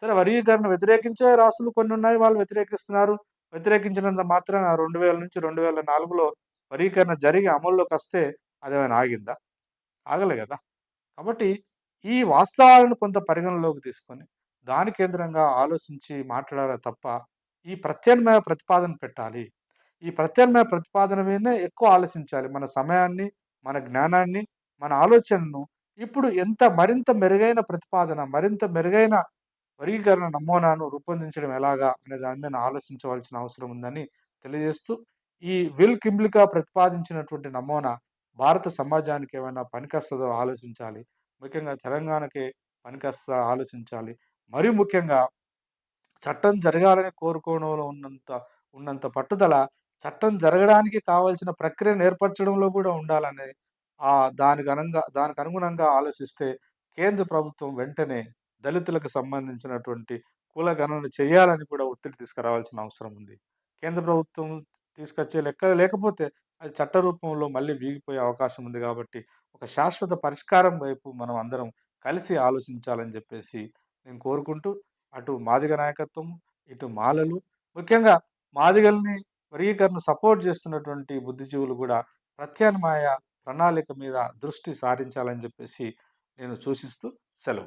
సరే వర్గీకరణ వ్యతిరేకించే రాష్ట్రాలు కొన్నున్నాయి. వాళ్ళు వ్యతిరేకిస్తున్నారు. వ్యతిరేకించినంత మాత్రాన 2000-2004లో వర్గీకరణ జరిగి అమల్లోకొస్తే అదేమైనా ఆగిందా? ఆగలే గదా! కాబట్టి ఈ వాస్తవాలను కొంత పరిగణనలోకి తీసుకొని, దాని కేంద్రంగా ఆలోచించి మాట్లాడాలే తప్ప, ఈ ప్రత్యామ్నాయ ప్రతిపాదన పెట్టాలి. ఈ ప్రత్యామ్నాయ ప్రతిపాదన మీదనే ఎక్కువ ఆలోచించాలి. మన సమయాన్ని, మన జ్ఞానాన్ని, మన ఆలోచనను ఇప్పుడు మరింత మెరుగైన ప్రతిపాదన, మరింత మెరుగైన వర్గీకరణ నమూనాను రూపొందించడం ఎలాగా అనే దాని మీద ఆలోచించవలసిన అవసరం ఉందని తెలియజేస్తూ, ఈ విల్ కిమ్లికా ప్రతిపాదించినటువంటి నమూనా భారత సమాజానికి ఏమైనా పనికొస్తదో ఆలోచించాలి. ముఖ్యంగా తెలంగాణకే పనికొస్తదా ఆలోచించాలి. మరీ ముఖ్యంగా చట్టం జరగాలని కోరుకోవడంలో ఉన్నంత పట్టుదల చట్టం జరగడానికి కావాల్సిన ప్రక్రియను ఏర్పరచడంలో కూడా ఉండాలని దానికనుగుణంగా ఆలోచిస్తే కేంద్ర ప్రభుత్వం వెంటనే దళితులకు సంబంధించినటువంటి కుల గణన చేయాలని కూడా ఒత్తిడి తీసుకురావాల్సిన అవసరం ఉంది. కేంద్ర ప్రభుత్వం తీసుకొచ్చే లెక్క లేకపోతే అది చట్ట రూపంలో మళ్ళీ వీగిపోయే అవకాశం ఉంది కాబట్టి, ఒక శాశ్వత పరిష్కారం వైపు మనం అందరం కలిసి ఆలోచించాలని జెప్పేసి నేను కోరుకుంటూ, అటు మాదిగ నాయకత్వం, ఇటు మాలలు, ముఖ్యంగా మాదిగల్ని వర్గీకరణ సపోర్ట్ చేస్తున్నటువంటి బుద్ధిజీవులు గూడా ప్రత్యామ్నాయ ప్రణాళిక మీద దృష్టి సారించాలని జెప్పేసి నేను సూచిస్తూ సెలవు.